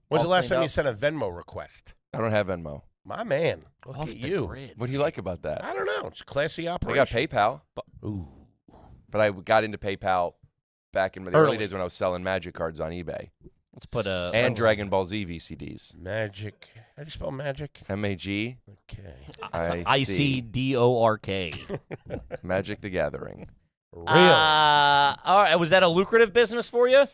When's the last time you sent a Venmo request? I don't have Venmo. My man, look Off at the you. grid. What do you like about that? I don't know. It's a classy I operation. got PayPal, Ooh. but I got into PayPal back in the Early. early days when I was selling magic cards on eBay Let's put a and Dragon Ball Z VCDs. Magic. How do you spell magic? MAG. Okay. ICDORK. Magic the Gathering. Really? All right. Was that a lucrative business for you?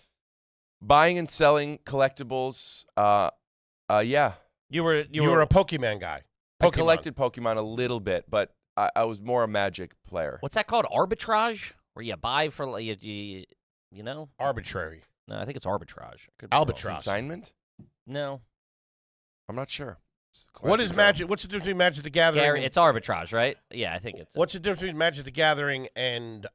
Buying and selling collectibles. Yeah. You were you were a Pokemon guy. I collected Pokemon a little bit, but I was more a Magic player. What's that called? Arbitrage? Where you buy for you know? Arbitrary. No, I think it's arbitrage. Could be Albatross. wrong. Consignment? No. I'm not sure. What is Magic? What's the difference between Magic the Gathering? Gary, it's arbitrage, right? Yeah, I think it's. What's the difference between Magic the Gathering and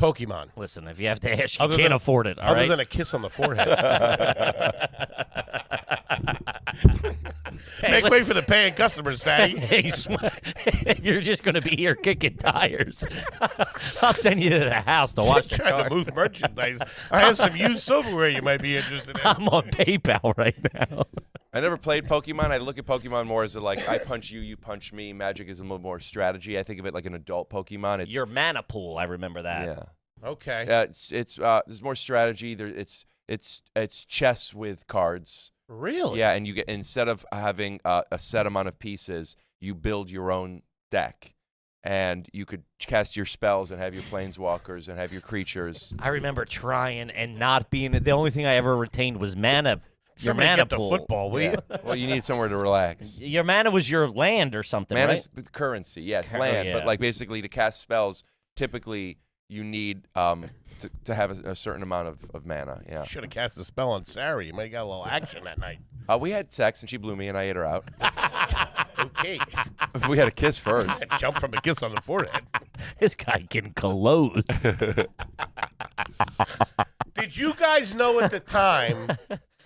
Pokemon? Listen, if you have to ask, you Other can't than- afford it. All Other right? than a kiss on the forehead. Make way for the paying customers, fatty. Hey, if you're just going to be here kicking tires, I'll send you to the house to watch the Trying car. to move merchandise. I have some used silverware you might be interested in. I'm on PayPal right now. I never played Pokemon. I look at Pokemon more as like I punch you, you punch me. Magic is a little more strategy. I think of it like an adult Pokemon. It's Your mana pool, I remember that. yeah. Okay. It's there's more strategy. It's chess with cards. Really? Yeah, and you get instead of having a set amount of pieces, you build your own deck, and you could cast your spells and have your planeswalkers and have your creatures. I remember trying and not being. The only thing I ever retained was mana. Your Somebody mana get the pool. football, will you? Well, you need somewhere to relax. Your mana was your land or something, Mana's right? currency, yes, Oh, land, yeah. but like basically to cast spells, typically you need to have a certain amount of mana. Yeah. Should have cast a spell on Sarah. You might have got a little action that night. We had sex and she blew me and I ate her out. Okay. We had a kiss first. Jump from a kiss on the forehead. This guy can close. Did you guys know at the time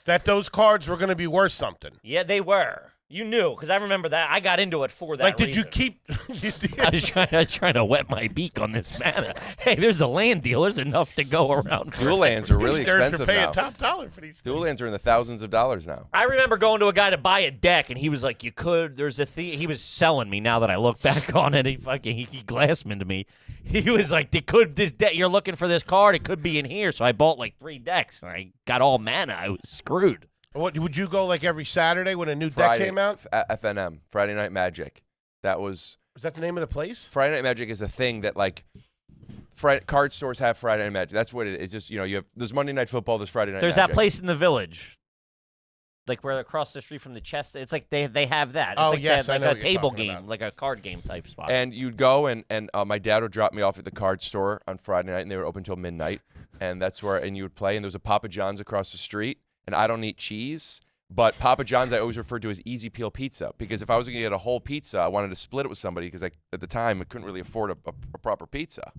that those cards were going to be worth something? Yeah, they were. You knew, because I remember that. I got into it for that Like, did you reason. keep? You did. I was trying to wet my beak on this mana. Hey, there's the land deal. There's enough to go around. Dual lands are really These nerds expensive are paying now. top dollar for these. Dual lands are in the thousands of dollars now. I remember going to a guy to buy a deck, and he was like, "You could." There's a thing. He was selling me. Now that I look back on it, he Glassman to me. He was like, "They could this deck. You're looking for this card. It could be in here." So I bought like 3 decks, and I got all mana. I was screwed. What would you go like every Saturday when a new Friday, deck came out? FNM, Friday Night Magic. That was Is that the name of the place? Friday Night Magic is a thing that like card stores have Friday Night Magic. That's what it is. It's just, you have there's Monday Night Football, there's Friday Night There's Magic. that place in the village, like where across the street from the chest. It's like they have that. It's Oh, like yes, they I have know like what a you're table talking game, about. like a card game type spot. And you'd go and my dad would drop me off at the card store on Friday night, and they were open till midnight. And that's where you would play. And there was a Papa John's across the street. And I don't eat cheese, but Papa John's I always referred to as easy peel pizza, because if I was going to get a whole pizza, I wanted to split it with somebody, because at the time I couldn't really afford a proper pizza.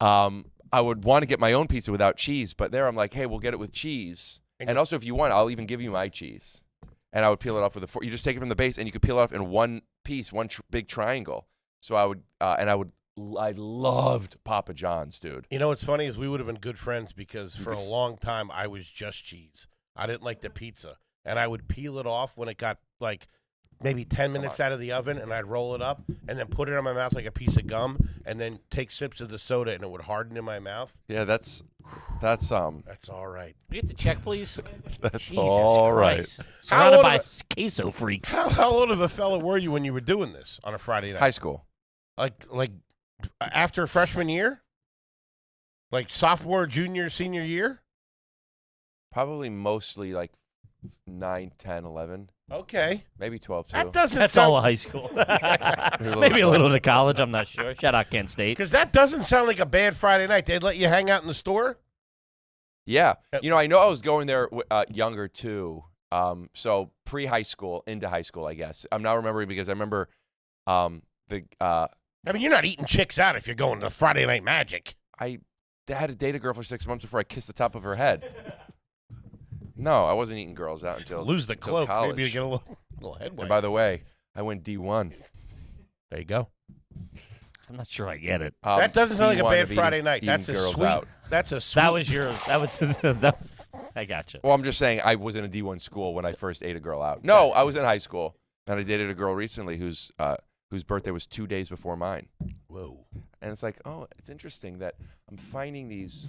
I would want to get my own pizza without cheese, but there I'm like, hey, we'll get it with cheese. And also, if you want, I'll even give you my cheese. And I would peel it off with a fork. You just take it from the base, and you could peel it off in one piece, big triangle. So I loved Papa John's, dude. You know what's funny is we would have been good friends, because for a long time I was just cheese. I didn't like the pizza, and I would peel it off when it got like maybe 10 minutes out of the oven, and I'd roll it up and then put it in my mouth like a piece of gum, and then take sips of the soda, and it would harden in my mouth. Yeah, that's That's all right. You get the check, please. that's Jesus all right. Christ. How Surrounded old by of queso freaks. How old of a fella were you when you were doing this on a Friday night? High school. Like after freshman year? Like sophomore, junior, senior year? Probably mostly like 9, 10, 11, Okay. maybe 12 too. That doesn't That's sound all of high school. little Maybe a bit. little to college. I'm not sure. Shout out Kent State. because that doesn't sound like a bad Friday night. They'd let you hang out in the store? Yeah. I know I was going there younger too. So pre-high school into high school, I guess. I'm now remembering because I remember I mean, you're not eating chicks out if you're going to Friday Night Magic. I had to date a girl for 6 months before I kissed the top of her head. No, I wasn't eating girls out until Lose the until cloak. college. Maybe you get a little headway. And by the way, I went D1. There you go. I'm not sure I get it. That doesn't sound he like a bad wound up Friday eating- night. eating That's a girls sweet. out. That's a sweet. That was your. That was. I gotcha. Well, I'm just saying I was in a D1 school when I first ate a girl out. No, I was in high school, and I dated a girl recently whose birthday was 2 days before mine. Whoa. And it's like, oh, it's interesting that I'm finding these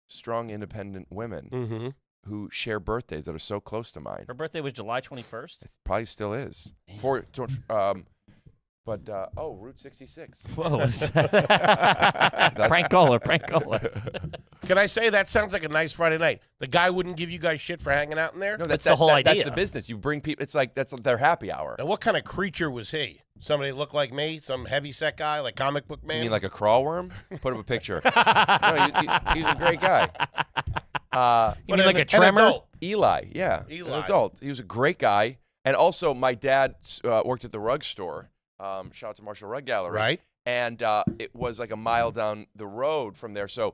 strong, independent women who share birthdays that are so close to mine. Her birthday was July 21st. It probably still is. Route 66. Whoa. Prank caller. Can I say that sounds like a nice Friday night? The guy wouldn't give you guys shit for hanging out in there? No, That's the whole idea. That's the business. You bring people. It's like that's their happy hour. Now, what kind of creature was he? Somebody look like me? Some heavyset guy, like comic book man? You mean like a crawl worm? Put up a picture. No, he's a great guy. You mean like a an tremor? adult. Eli, yeah, Eli. an adult. He was a great guy, and also my dad worked at the rug store. Shout out to Marshall Rug Gallery, Right. And it was like a mile down the road from there. So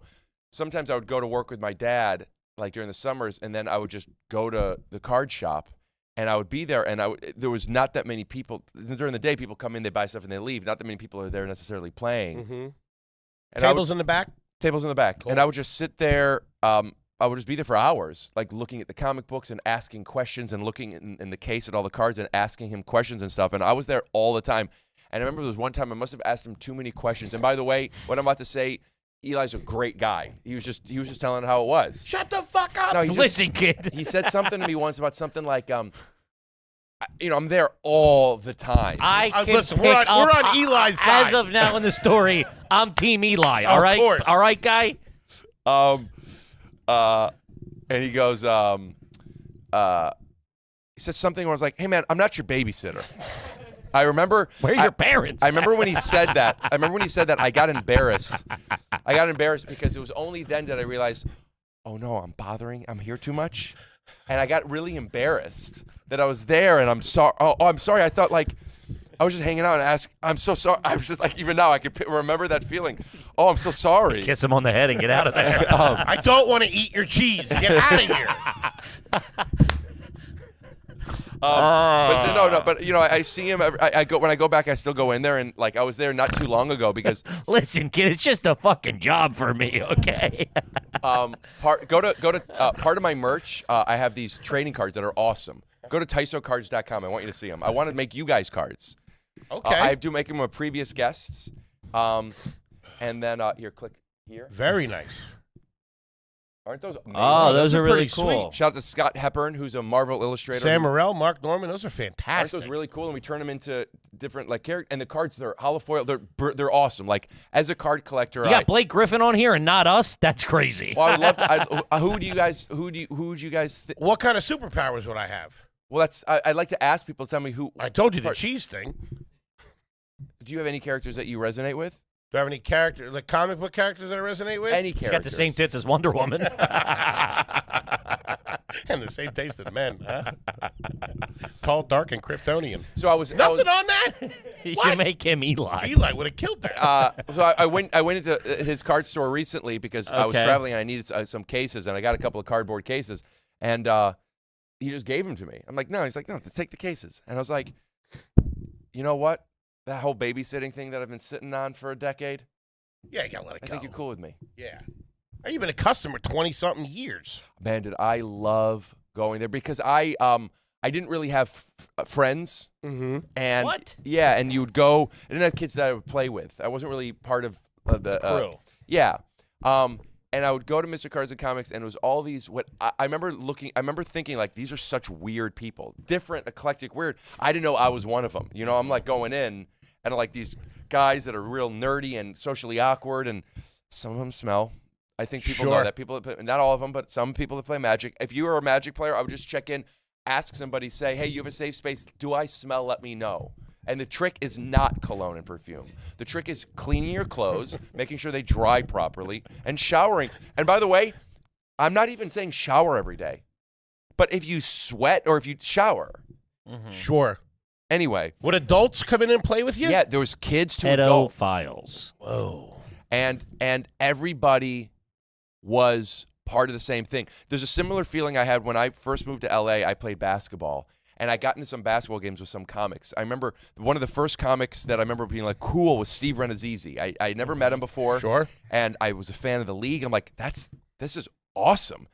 sometimes I would go to work with my dad, like during the summers, and then I would just go to the card shop, and I would be there, and there was not that many people during the day. People come in, they buy stuff, and they leave. Not that many people are there necessarily playing. Mm-hmm. And Tables in the back? tables in the back, Cool. and I would just sit there. I would just be there for hours, like looking at the comic books and asking questions and looking in the case at all the cards and asking him questions and stuff. And I was there all the time. And I remember there was one time I must have asked him too many questions. And by the way, what I'm about to say, Eli's a great guy. He was just telling how it was. Shut the fuck up. No, Listen, kid. he said something to me once about something like, I'm there all the time. I can listen, pick we're up, on Eli's side. As of now in the story, I'm Team Eli. All Of right, course. all right, guy. And he goes, he said something where I was like, hey man, I'm not your babysitter. I remember. Where are your parents? I remember when he said that. I got embarrassed. I got embarrassed because it was only then that I realized, oh no, I'm here too much. And I got really embarrassed that I was there, and I'm sorry. Oh, I'm sorry. I thought like I was just hanging out and asked. I'm so sorry. I was just like, even now I can remember that feeling. Oh, I'm so sorry. Kiss him on the head and get out of there. I don't want to eat your cheese. Get out of here. But you know, I see him. I go when I go back. I still go in there, and like I was there not too long ago because Listen, kid, it's just a fucking job for me, okay? part of my merch. I have these trading cards that are awesome. Go to 𝙖𝙖𝙀𝙖𝙀𝙀. I want you to see them. I want to make you guys cards. Okay. I do make them with previous guests. And then here, click here. Very nice. Aren't those amazing? Oh, those are really pretty cool. Shout out to Scott Hepburn, who's a Marvel illustrator. Sam Morrell, Mark Norman, those are Aren't fantastic. those really cool? And we turn them into different like characters. And the cards, they're hollow foil. They're awesome. Like as a card collector, You got Blake Griffin on here and not us? That's crazy. well, I would love to. Who would you guys? Who would you guys? What kind of superpowers would I have? Well, I'd like to ask people to tell me who. I told you the cheese thing. Do you have any characters that you resonate with? Do I have any character, like comic book characters that I resonate with? Any He's characters? got the same tits as Wonder Woman. And the same taste in men, huh? Tall, dark, and Kryptonian. So I was Nothing on that? You What? should make him Eli. Eli would have killed that. So I went into his card store recently because I was Okay. traveling and I needed some cases, and I got a couple of cardboard cases, and he just gave them to me. I'm like, no. He's like, no, take the cases. And I was like, you know what? That whole babysitting thing that I've been sitting on for a decade, Yeah, you got to let it I go. think you're cool with me. Yeah. You've been a customer 20-something years. Man, did I love going there because I didn't really have friends. Mm-hmm. And What? Yeah, and you would go. I didn't have kids that I would play with. I wasn't really part of the Crew. Yeah. And I would go to Mr. Cards and Comics, and it was all these. What I remember looking. I remember thinking like, these are such weird people, different, eclectic, weird. I didn't know I was one of them. You know, I'm like going in, and like these guys that are real nerdy and socially awkward, and some of them smell. I think people know Sure. that. People that play, not all of them, but some people that play Magic. If you are a Magic player, I would just check in, ask somebody, say, hey, you have a safe space. Do I smell? Let me know. And the trick is not cologne and perfume. The trick is cleaning your clothes, making sure they dry properly, and showering. And by the way, I'm not even saying shower every day. But if you sweat or if you shower. Sure. Anyway. Would adults come in and play with you? Yeah, there was kids to adults. Pedophiles. Whoa. And everybody was part of the same thing. There's a similar feeling I had when I first moved to LA. I played basketball, and I got into some basketball games with some comics. I remember one of the first comics that I remember being like cool was Steve Renazizi. I never met him before. Sure. And I was a fan of the league. I'm like, this is awesome.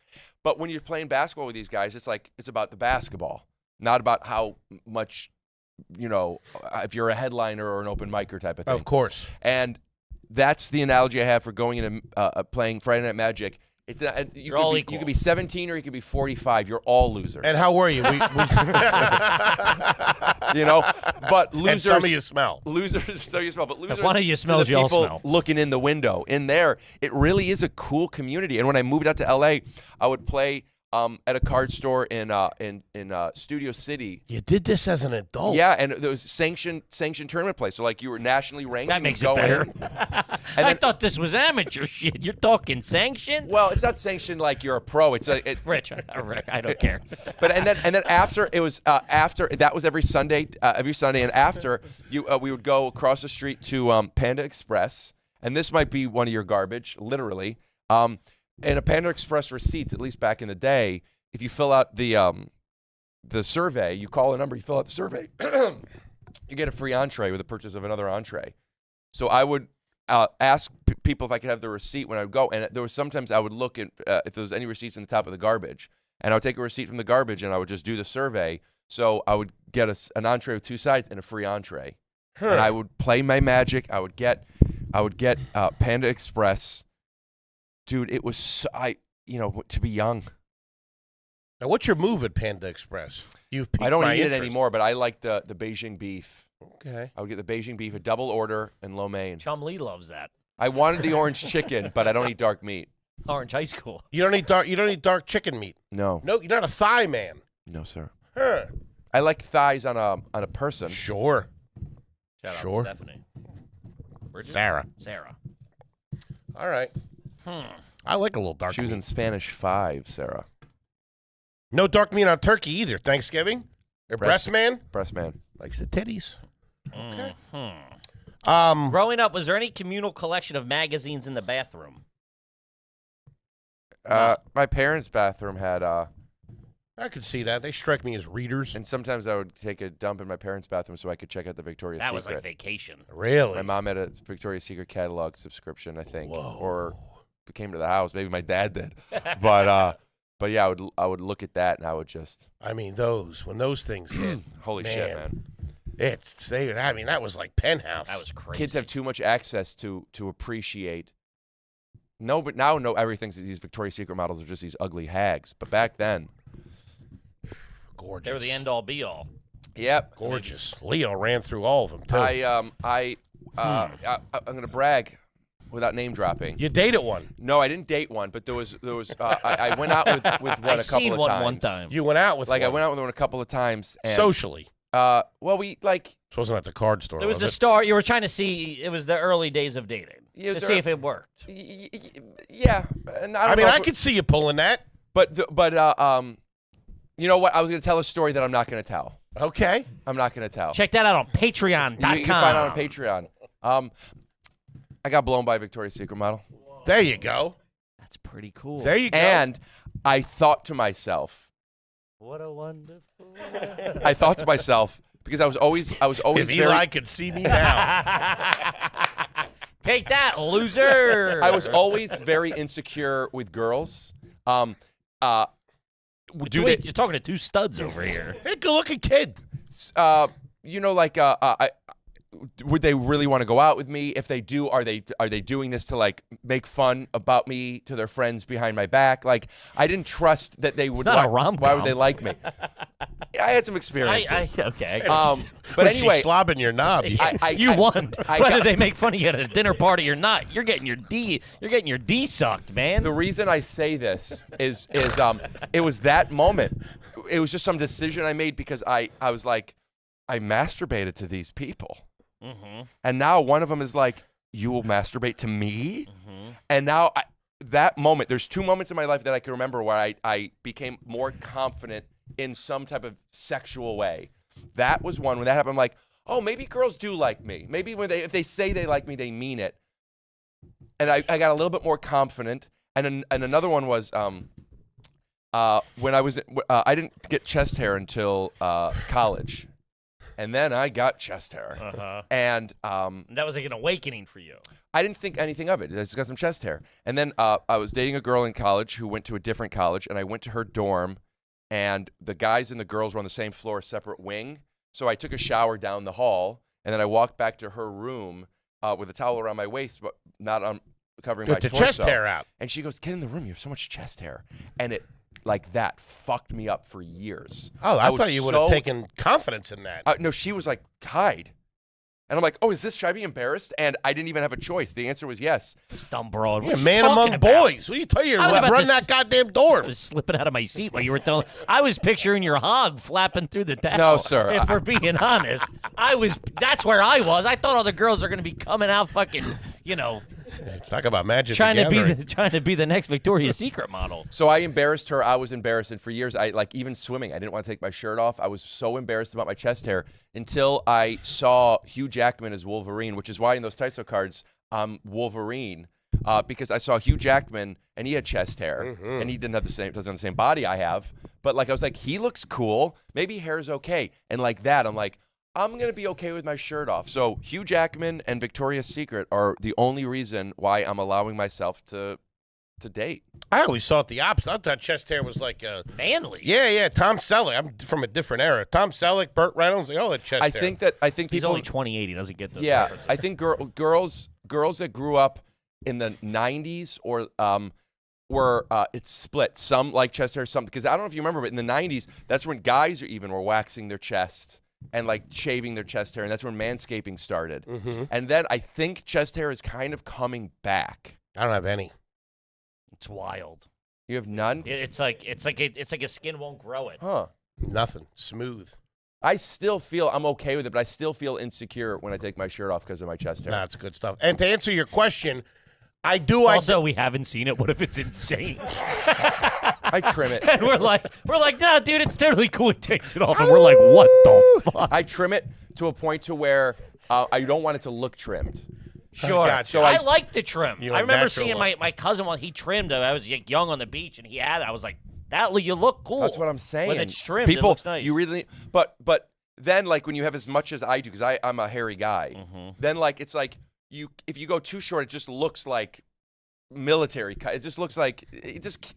But when you're playing basketball with these guys, it's about the basketball, not about how much, if you're a headliner or an open micer type of thing. Of course. And that's the analogy I have for going into playing Friday Night Magic. You're all equal. You could be 17 or you could be 45. You're all losers. And how were you? But losers. And some of you smell. Losers, so you smell. But losers. If one of you smells, to the you all people smell. looking in the window. In there, it really is a cool community. And when I moved out to LA, I would play at a card store in Studio City. You did this as an adult. Yeah, and there was sanctioned tournament play. So like you were nationally ranked. That makes it better. I thought this was amateur shit. You're talking sanctioned? Well, it's not sanctioned like you're a pro. It's Rich, I don't care. But and then after it was after that was every Sunday, and after we would go across the street to Panda Express, and this might be one of your garbage, literally. And a Panda Express receipts, at least back in the day, if you fill out the survey, you call a number, you fill out the survey, you get a free entree with the purchase of another entree. So I would ask people if I could have the receipt when I would go, and there was sometimes I would look at if there was any receipts in the top of the garbage, and I would take a receipt from the garbage and I would just do the survey. So I would get an entree with 2 sides and a free entree, and I would play my Magic. I would get Panda Express. Dude, it was to be young. Now, what's your move at Panda Express? I don't eat it anymore, but I like the Beijing beef. Okay. I would get the Beijing beef, a double order, and lo mein. Chum Lee loves that. I wanted the orange chicken, but I don't eat dark meat. Orange High School. You don't eat dark chicken meat. No. No, you're not a thigh man. No, sir. Huh. I like thighs on a person. Sure. Shout Sure. out to Stephanie. Bridget? Sarah. All right. I like a little dark She was meat. in Spanish 5, Sarah. No dark meat on turkey either. Thanksgiving? Or breast man? Breast man. Likes the titties. Okay. Growing up, was there any communal collection of magazines in the bathroom? My parents' bathroom had I could see that. They strike me as readers. and sometimes I would take a dump in my parents' bathroom so I could check out the Victoria's That Secret. was like vacation. Really? My mom had a Victoria's Secret catalog subscription, I think, Whoa. or it came to the house. Maybe my dad did, but yeah, I would look at that and I would just I mean, when those things hit, holy shit, man. that was like Penthouse. That was crazy. Kids have too much access to appreciate. No, but now everything's these Victoria's Secret models are just these ugly hags. But back then, gorgeous. They were the end-all, be-all. yep. Gorgeous. Leo ran through all of them too. I'm gonna brag without name dropping. You dated one. No, I didn't date one, but there was I went out with one a couple of times. One time. You went out with Like I one. went out with one a couple of times. And, Socially. well, we like. This wasn't at the card store. It was the start. You were trying to see. It was the early days of dating Yeah, to see if it worked. Yeah, and I mean, I could see you pulling that. But you know what? I was going to tell a story that I'm not going to tell. Okay. I'm not going to tell. Check that out on Patreon.com. You can find out on Patreon. I got blown by a Victoria's Secret model. There you go. That's pretty cool. There you go. And I thought to myself, What a wonderful. I thought to myself, because I was always if very, Eli could see me now. Take that, loser. I was always very insecure with girls. Wait, you're talking to two studs over here. Hey, good-looking kid. Would they really want to go out with me? If they do, are they doing this to like make fun about me to their friends behind my back? Like I didn't trust that they would. not a rom-com. Why would they like me? I had some experiences. Okay. But anyway, she's slobbing your knob. You won. Whether they make fun of you at a dinner party or not, you're getting your D. You're getting your D sucked, man. the reason I say this is it was that moment. It was just some decision I made because I was like, I masturbated to these people. Mm-hmm. And now one of them is like, you will masturbate to me? Mm-hmm. And now that moment, there's two moments in my life that I can remember where I became more confident in some type of sexual way. That was one. When that happened, I'm like, oh, maybe girls do like me. Maybe if they say they like me, they mean it. And I got a little bit more confident. And another one was when I was, I didn't get chest hair until college, and then I got chest hair, and that was like an awakening for you. I didn't think anything of it. I just got some chest hair, and then I was dating a girl in college who went to a different college, and I went to her dorm, and the guys and the girls were on the same floor, separate wing. So I took a shower down the hall, and then I walked back to her room with a towel around my waist, but not covering my torso. Chest hair out. And she goes, "Get in the room. You have so much chest hair." And it, like that, fucked me up for years. Oh, I thought you would have taken confidence in that. No, she was like, "Hide." And I'm like, "Oh, should I be embarrassed?" And I didn't even have a choice. The answer was yes. This dumb broad. Yeah, man among boys. What do you tell you? Run that goddamn door. I was slipping out of my seat while you were telling. I was picturing your hog flapping through the towel. No, sir. If we're being honest, that's where I was. I thought all the girls are going to be coming out fucking, Talk about magic. trying to be the next Victoria's Secret model. So I embarrassed her. I was embarrassed, and for years, even swimming, I didn't want to take my shirt off. I was so embarrassed about my chest hair until I saw Hugh Jackman as Wolverine, which is why in those Tyso cards I'm Wolverine, because I saw Hugh Jackman and he had chest hair, and he doesn't have the same body I have. But I was like, he looks cool. Maybe hair's okay, and like that, I'm like, I'm going to be okay with my shirt off. So Hugh Jackman and Victoria's Secret are the only reason why I'm allowing myself to date. I always thought the opposite. I thought chest hair was like manly. Yeah. Tom Selleck. I'm from a different era. Tom Selleck, Burt Reynolds, they all had chest hair. I think he's people, only 28. He doesn't get those. Yeah, references. I think girls that grew up in the 90s or were it's split. Some like chest hair, some, because I don't know if you remember, but in the 90s, that's when guys were waxing their chest and like shaving their chest hair, and that's when manscaping started. And then I think chest hair is kind of coming back. I don't have any. It's wild. You have none? It's like a skin won't grow it. Huh. Nothing. Smooth. I still feel I'm okay with it, but I still feel insecure when I take my shirt off because of my chest hair. That's good stuff. And to answer your question, I do. Also, we haven't seen it. What if it's insane? I trim it. And we're like, no, dude, it's totally cool. He takes it off, and we're like, what the fuck? I trim it to a point to where I don't want it to look trimmed. Sure. Gotcha. So I like the trim. You I like remember natural seeing my cousin while he trimmed. I was young on the beach, and he had it. I was like, you look cool. That's what I'm saying. When it's trimmed, People, it looks nice. you really, but then like when you have as much as I do, because I'm a hairy guy, then like it's like if you go too short, it just looks like military cut. It just looks like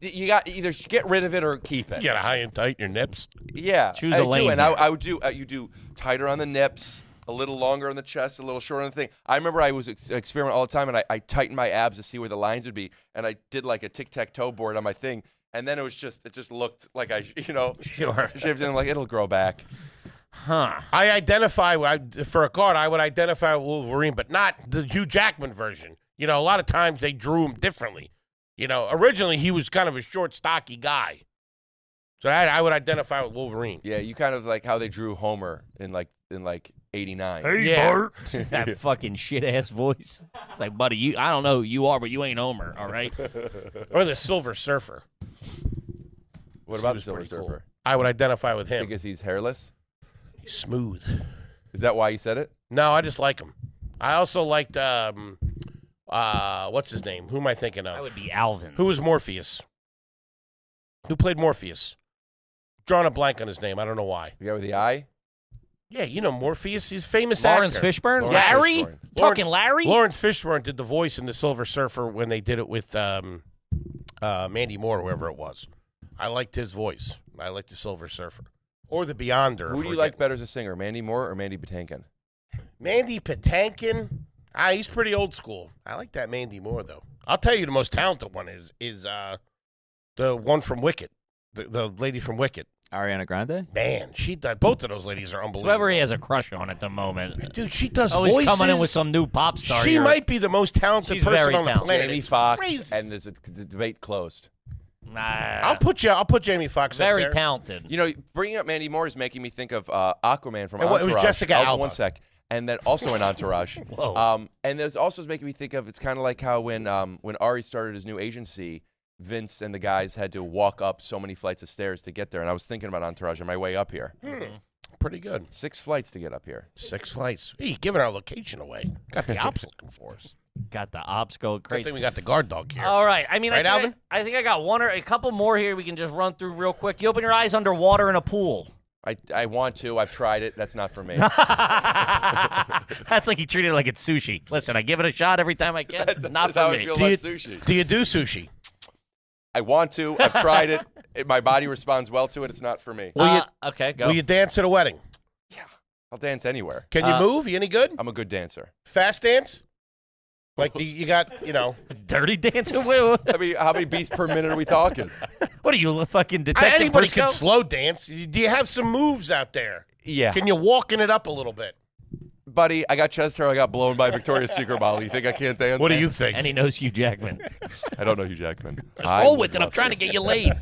you got either get rid of it or keep it. You got a high and tight your nips. Yeah, Choose a lane. And I would do you do tighter on the nips, a little longer on the chest, a little shorter on the thing. I remember I was experimenting all the time, and I tightened my abs to see where the lines would be, and I did like a tic-tac-toe board on my thing, and then it just looked like I Sure. shaved in, like it'll grow back. Huh. I identify for a card. I would identify with Wolverine, but not the Hugh Jackman version. A lot of times they drew him differently. Originally he was kind of a short, stocky guy, so I would identify with Wolverine. Yeah, you kind of like how they drew Homer in like '89. Yeah. That fucking shit ass voice. It's like, buddy, I don't know who you are, but you ain't Homer, all right? Or the Silver Surfer. What about the was Silver pretty cool. Surfer? I would identify with him. Because he's hairless. He's smooth. Is that why you said it? No, I just like him. I also liked what's his name? Who am I thinking of? That would be Alvin. Who was Morpheus? Who played Morpheus? Drawing a blank on his name. I don't know why. The guy with the eye. Yeah, Morpheus. He's a famous Lawrence actor. Fishburne? Lawrence Larry? Fishburne. Talking Larry? Lawrence Fishburne did the voice in The Silver Surfer when they did it with Mandy Moore, whoever it was. I liked his voice. I liked The Silver Surfer. Or The Beyonder. Who do you like better as a singer, Mandy Moore or Mandy Patinkin? Mandy Patinkin. He's pretty old school. I like that Mandy Moore, though. I'll tell you the most talented one is the one from Wicked, the lady from Wicked. Ariana Grande? Man, both of those ladies are unbelievable. Whoever he has a crush on at the moment. Dude, she does Always voices. coming in with some new pop star. She might be the most talented She's person very on the talented. planet. Jamie It's Foxx, crazy. and there's the debate closed. Nah. I'll put Jamie Foxx up Very there. talented. Bringing up Mandy Moore is making me think of Aquaman from It was Entourage. Jessica Alba. One sec. And then also in Entourage. Whoa. And there's also making me think of, it's kind of like how when Ari started his new agency, Vince and the guys had to walk up so many flights of stairs to get there. And I was thinking about Entourage on my way up here. Pretty good. 6 flights to get up here. 6 flights. Hey, you're giving our location away. Got the ops looking for us. Got the ops going Good crazy. thing we got the guard dog here. All right. I mean, Right, Alvin? I think I got one or a couple more here we can just run through real quick. You open your eyes underwater in a pool. I want to. I've tried it. That's not for me. That's like you treat it like it's sushi. Listen, I give it a shot every time I can. Not That's for how I me. feel about sushi. Do you do sushi? I want to. I've tried it. My body responds well to it. It's not for me. Okay, go. Will you dance at a wedding? Yeah. I'll dance anywhere. Can you move? You any good? I'm a good dancer. Fast dance? Like you got, Dirty dancing? What I mean, how many beats per minute are we talking? are you, fucking detective? Anybody can Briscoe? slow dance. Do you have some moves out there? Yeah. Can you walking it up a little bit? Buddy, I got chest hair. I got blown by Victoria's Secret model. You think I can't dance? What do you think? And he knows Hugh Jackman. I don't know Hugh Jackman. Roll with it. I'm trying to get you laid.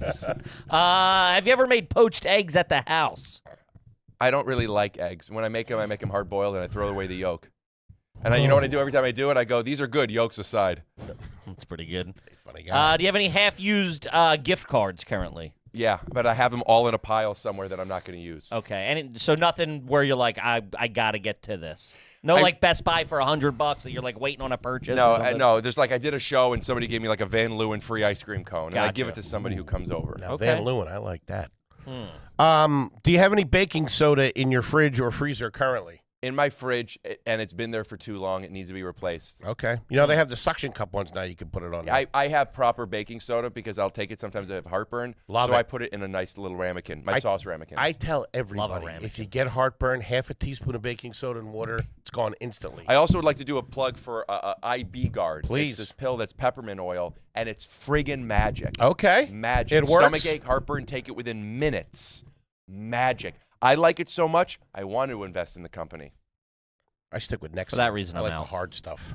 Have you ever made poached eggs at the house? I don't really like eggs. When I make them hard boiled, and I throw away the yolk. And you know what I do every time I do it? I go, these are good, yolks aside. That's pretty good. Funny guy. Do you have any half-used gift cards currently? Yeah, but I have them all in a pile somewhere that I'm not going to use. Okay, and so nothing where you're like, I got to get to this. No, like Best Buy for $100 that you're like waiting on a purchase. No, no. There's like I did a show and somebody gave me like a Van Leeuwen free ice cream cone, and I give it to somebody who comes over. Now, Van Leeuwen, I like that. Do you have any baking soda in your fridge or freezer currently? In my fridge, and it's been there for too long. It needs to be replaced. Okay. You know, they have the suction cup ones now. You can put it on there. I have proper baking soda because I'll take it. Sometimes I have heartburn. Love so it. I put it in a nice little ramekin, sauce ramekin. I tell everybody, if you get heartburn, half a teaspoon of baking soda and water, it's gone instantly. I also would like to do a plug for IB Guard. Please. It's this pill that's peppermint oil, and it's friggin' magic. Okay. Magic. It works? Stomachache, heartburn, take it within minutes. Magic. I like it so much, I want to invest in the company. I stick with Nexus. For that reason, I I'm like out. the hard stuff.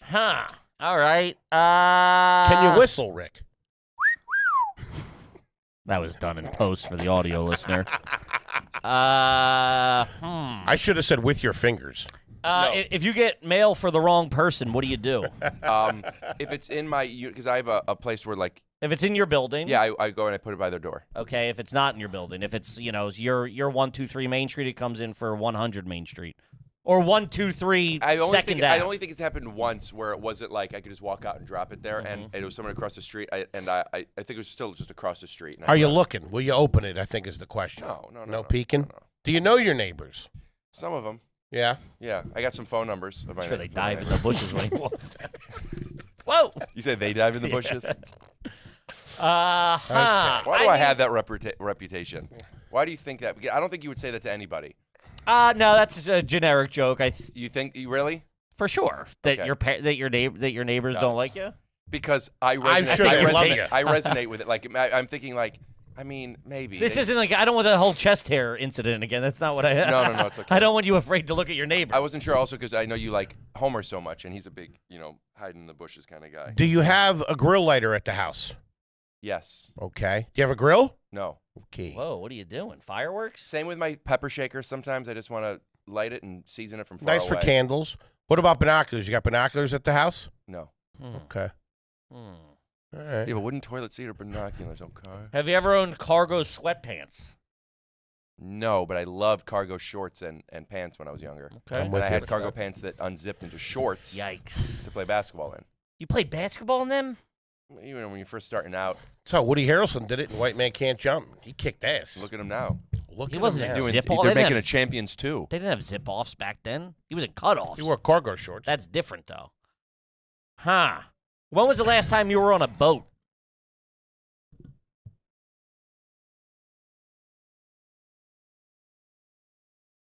Huh. All right. Can you whistle, Rick? That was done in post for the audio listener. I should have said with your fingers. No. If you get mail for the wrong person, what do you do? If it's in my, because I have a place where like, If it's in your building, yeah, I go and I put it by their door. okay. If it's not in your building, if it's your 123 Main Street, it comes in for 100 Main Street, or 123 Second I Ave. only think it's happened once where it wasn't like I could just walk out and drop it there, and it was someone across the street. I think it was still just across the street. Are you looking? Will you open it? I think is the question. No, peeking? no. Do you know your neighbors? Some of them. Yeah. Yeah, I got some phone numbers. Of my Sure, they neighbors. dive in the bushes when he walks out. Whoa. You say they dive in the bushes? Huh. Why do I have that reputation? Why do you think that? Because I don't think you would say that to anybody. No, that's a generic joke. You think you really? For sure that Okay. that your neighbors Got don't it. like you. Because I resonate. I'm sure they love you. I resonate with it. Like I'm thinking, like, I mean, maybe This isn't like I don't want the whole chest hair incident again. That's not what I. No, it's okay. I don't want you afraid to look at your neighbor. I wasn't sure also because I know you like Homer so much, and he's a big, hiding in the bushes kind of guy. Do you have a grill lighter at the house? Yes. Okay. Do you have a grill? No. Okay. Whoa, what are you doing? Fireworks? Same with my pepper shaker. Sometimes I just want to light it and season it from far Nice away. for candles. What about binoculars? You got binoculars at the house? No. Okay. All right. You have a wooden toilet seat or binoculars, okay? Have you ever owned cargo sweatpants? No, but I loved cargo shorts and pants when I was younger. Okay. I'm And with I you. had cargo pants that unzipped into shorts Yikes. to play basketball in. You played basketball in them? Even when you're first starting out, So Woody Harrelson did it in White Man Can't Jump. He kicked ass. look at him now. Look He at wasn't him a now. zip off. They're They didn't making a have- Champions too. They didn't have zip-offs back then. He was in cutoffs. He wore cargo shorts. That's different, though. Huh. When was the last time you were on a boat?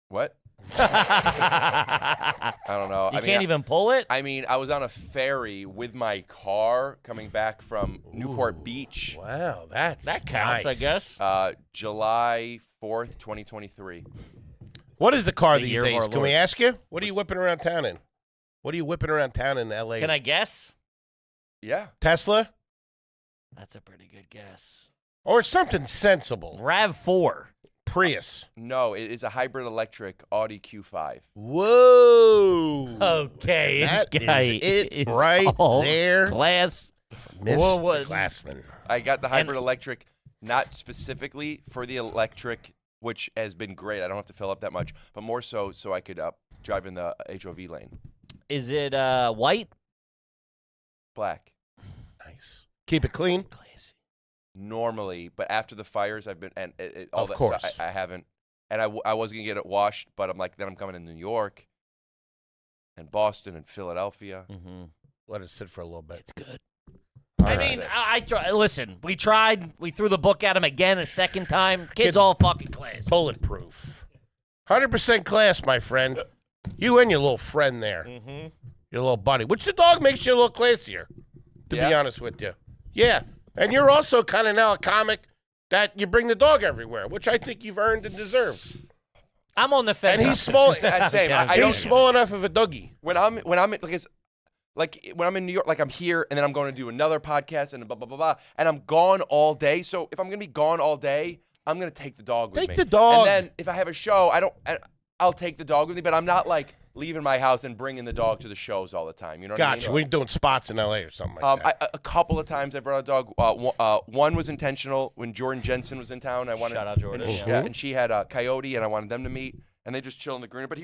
What? You I don't know. can't even pull it? I mean, I was on a ferry with my car coming back from Newport Beach, Wow, that counts, I guess. July 4th, 2023. What is the car The these year of days? our Can we Lord. ask you? What are you whipping around town in? What are you whipping around town in L.A.? Can I guess? Yeah. Tesla? That's a pretty good guess. Or something sensible? RAV4. Prius. No, it is a hybrid electric Audi Q5. Whoa. Okay, That this guy is it is right all there. Glass. Miss What was- Glassman. I got the hybrid electric, not specifically for the electric, which has been great. I don't have to fill up that much, but more so I could drive in the HOV lane. Is it white? Black. Nice. Keep it clean. Classy. Normally, but after the fires, I've been and all Of that. course. So I haven't, and I was gonna get it washed, but I'm like, then I'm coming to New York, and Boston and Philadelphia. Mm-hmm. Let it sit for a little bit. It's good. All I right. mean, I try. Listen, we tried. We threw the book at him again a second time. Kid's all fucking class. Bulletproof. 100% class, my friend. You and your little friend there. Mm-hmm. Your little buddy. Which the dog makes you a little classier, to be Yeah? honest with you. Yeah. And you're also kind of now a comic that you bring the dog everywhere, which I think you've earned and deserved. I'm on the fence. And he's small. Same. I He's don't- small enough of a doggy. When I'm when I'm in New York, like I'm here, and then I'm going to do another podcast and blah blah blah blah, and I'm gone all day. So if I'm gonna be gone all day, I'm gonna take the dog with me. Take the dog. And then if I have a show, I'll take the dog with me, but I'm not like leaving my house and bringing the dog to the shows all the time. You know what I mean? Gotcha. We're doing spots in L.A. or something like that. A couple of times I brought a dog. One was intentional when Jordan Jensen was in town. I wanted Shout out Jordan, and, yeah. and she had a coyote, and I wanted them to meet, and they just chill in the green. But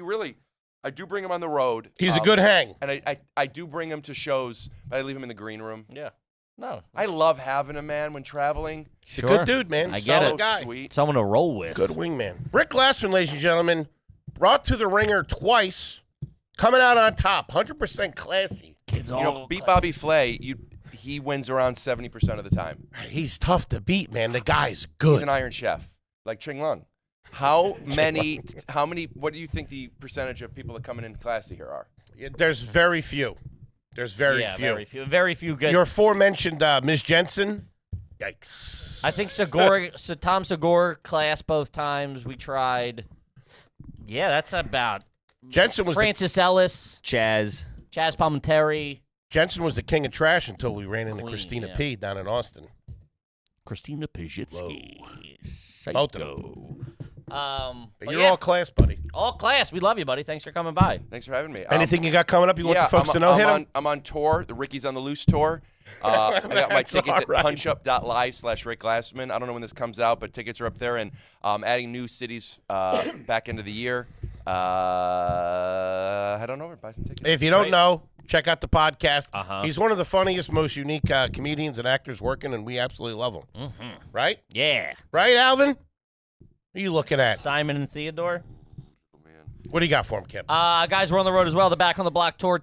I do bring him on the road. He's a good hang. And I do bring him to shows, but I leave him in the green room. Yeah. No. I love having a man when traveling. He's a good dude, man. I get Solid it. guy. Sweet. Someone to roll with. Good wingman. Rick Glassman, ladies and gentlemen, brought to the ringer twice, coming out on top. 100% classy. Kid's You all know, beat Bobby Flay. He wins around 70% of the time. He's tough to beat, man. The guy's He's good. an Iron Chef, like Ching Lung. How many? What do you think the percentage of people that come in classy here are? There's very few. There's very few. Very few. Very few good. Your aforementioned Ms. Jensen. Yikes. I think Tom Segura class both times we tried. Yeah, that's about. Jensen was Francis Ellis, Chaz. Chaz Palminteri, Jensen was the king of trash until we ran into Queen, Christina yeah. P. down in Austin. Christina Pajitsky. Both of them. But But you're yeah, all class, buddy. all class. We love you, buddy. Thanks for coming by. Thanks for having me. Anything you got coming up you want the folks to know? Hit 'em? I'm on tour, the Ricky's on the Loose tour. I got my That's tickets all at right. punchup.live/Rick Glassman. I don't know when this comes out, but tickets are up there, and adding new cities back into the year. Head on over and buy some tickets. If you don't Right. know, check out the podcast. Uh-huh. He's one of the funniest, most unique comedians and actors working, and we absolutely love him. Mm-hmm. Right? Yeah. Right, Alvin? What are you looking at? Simon and Theodore. What do you got for him, Kip? Guys, we're on the road as well. The Back on the Block tour.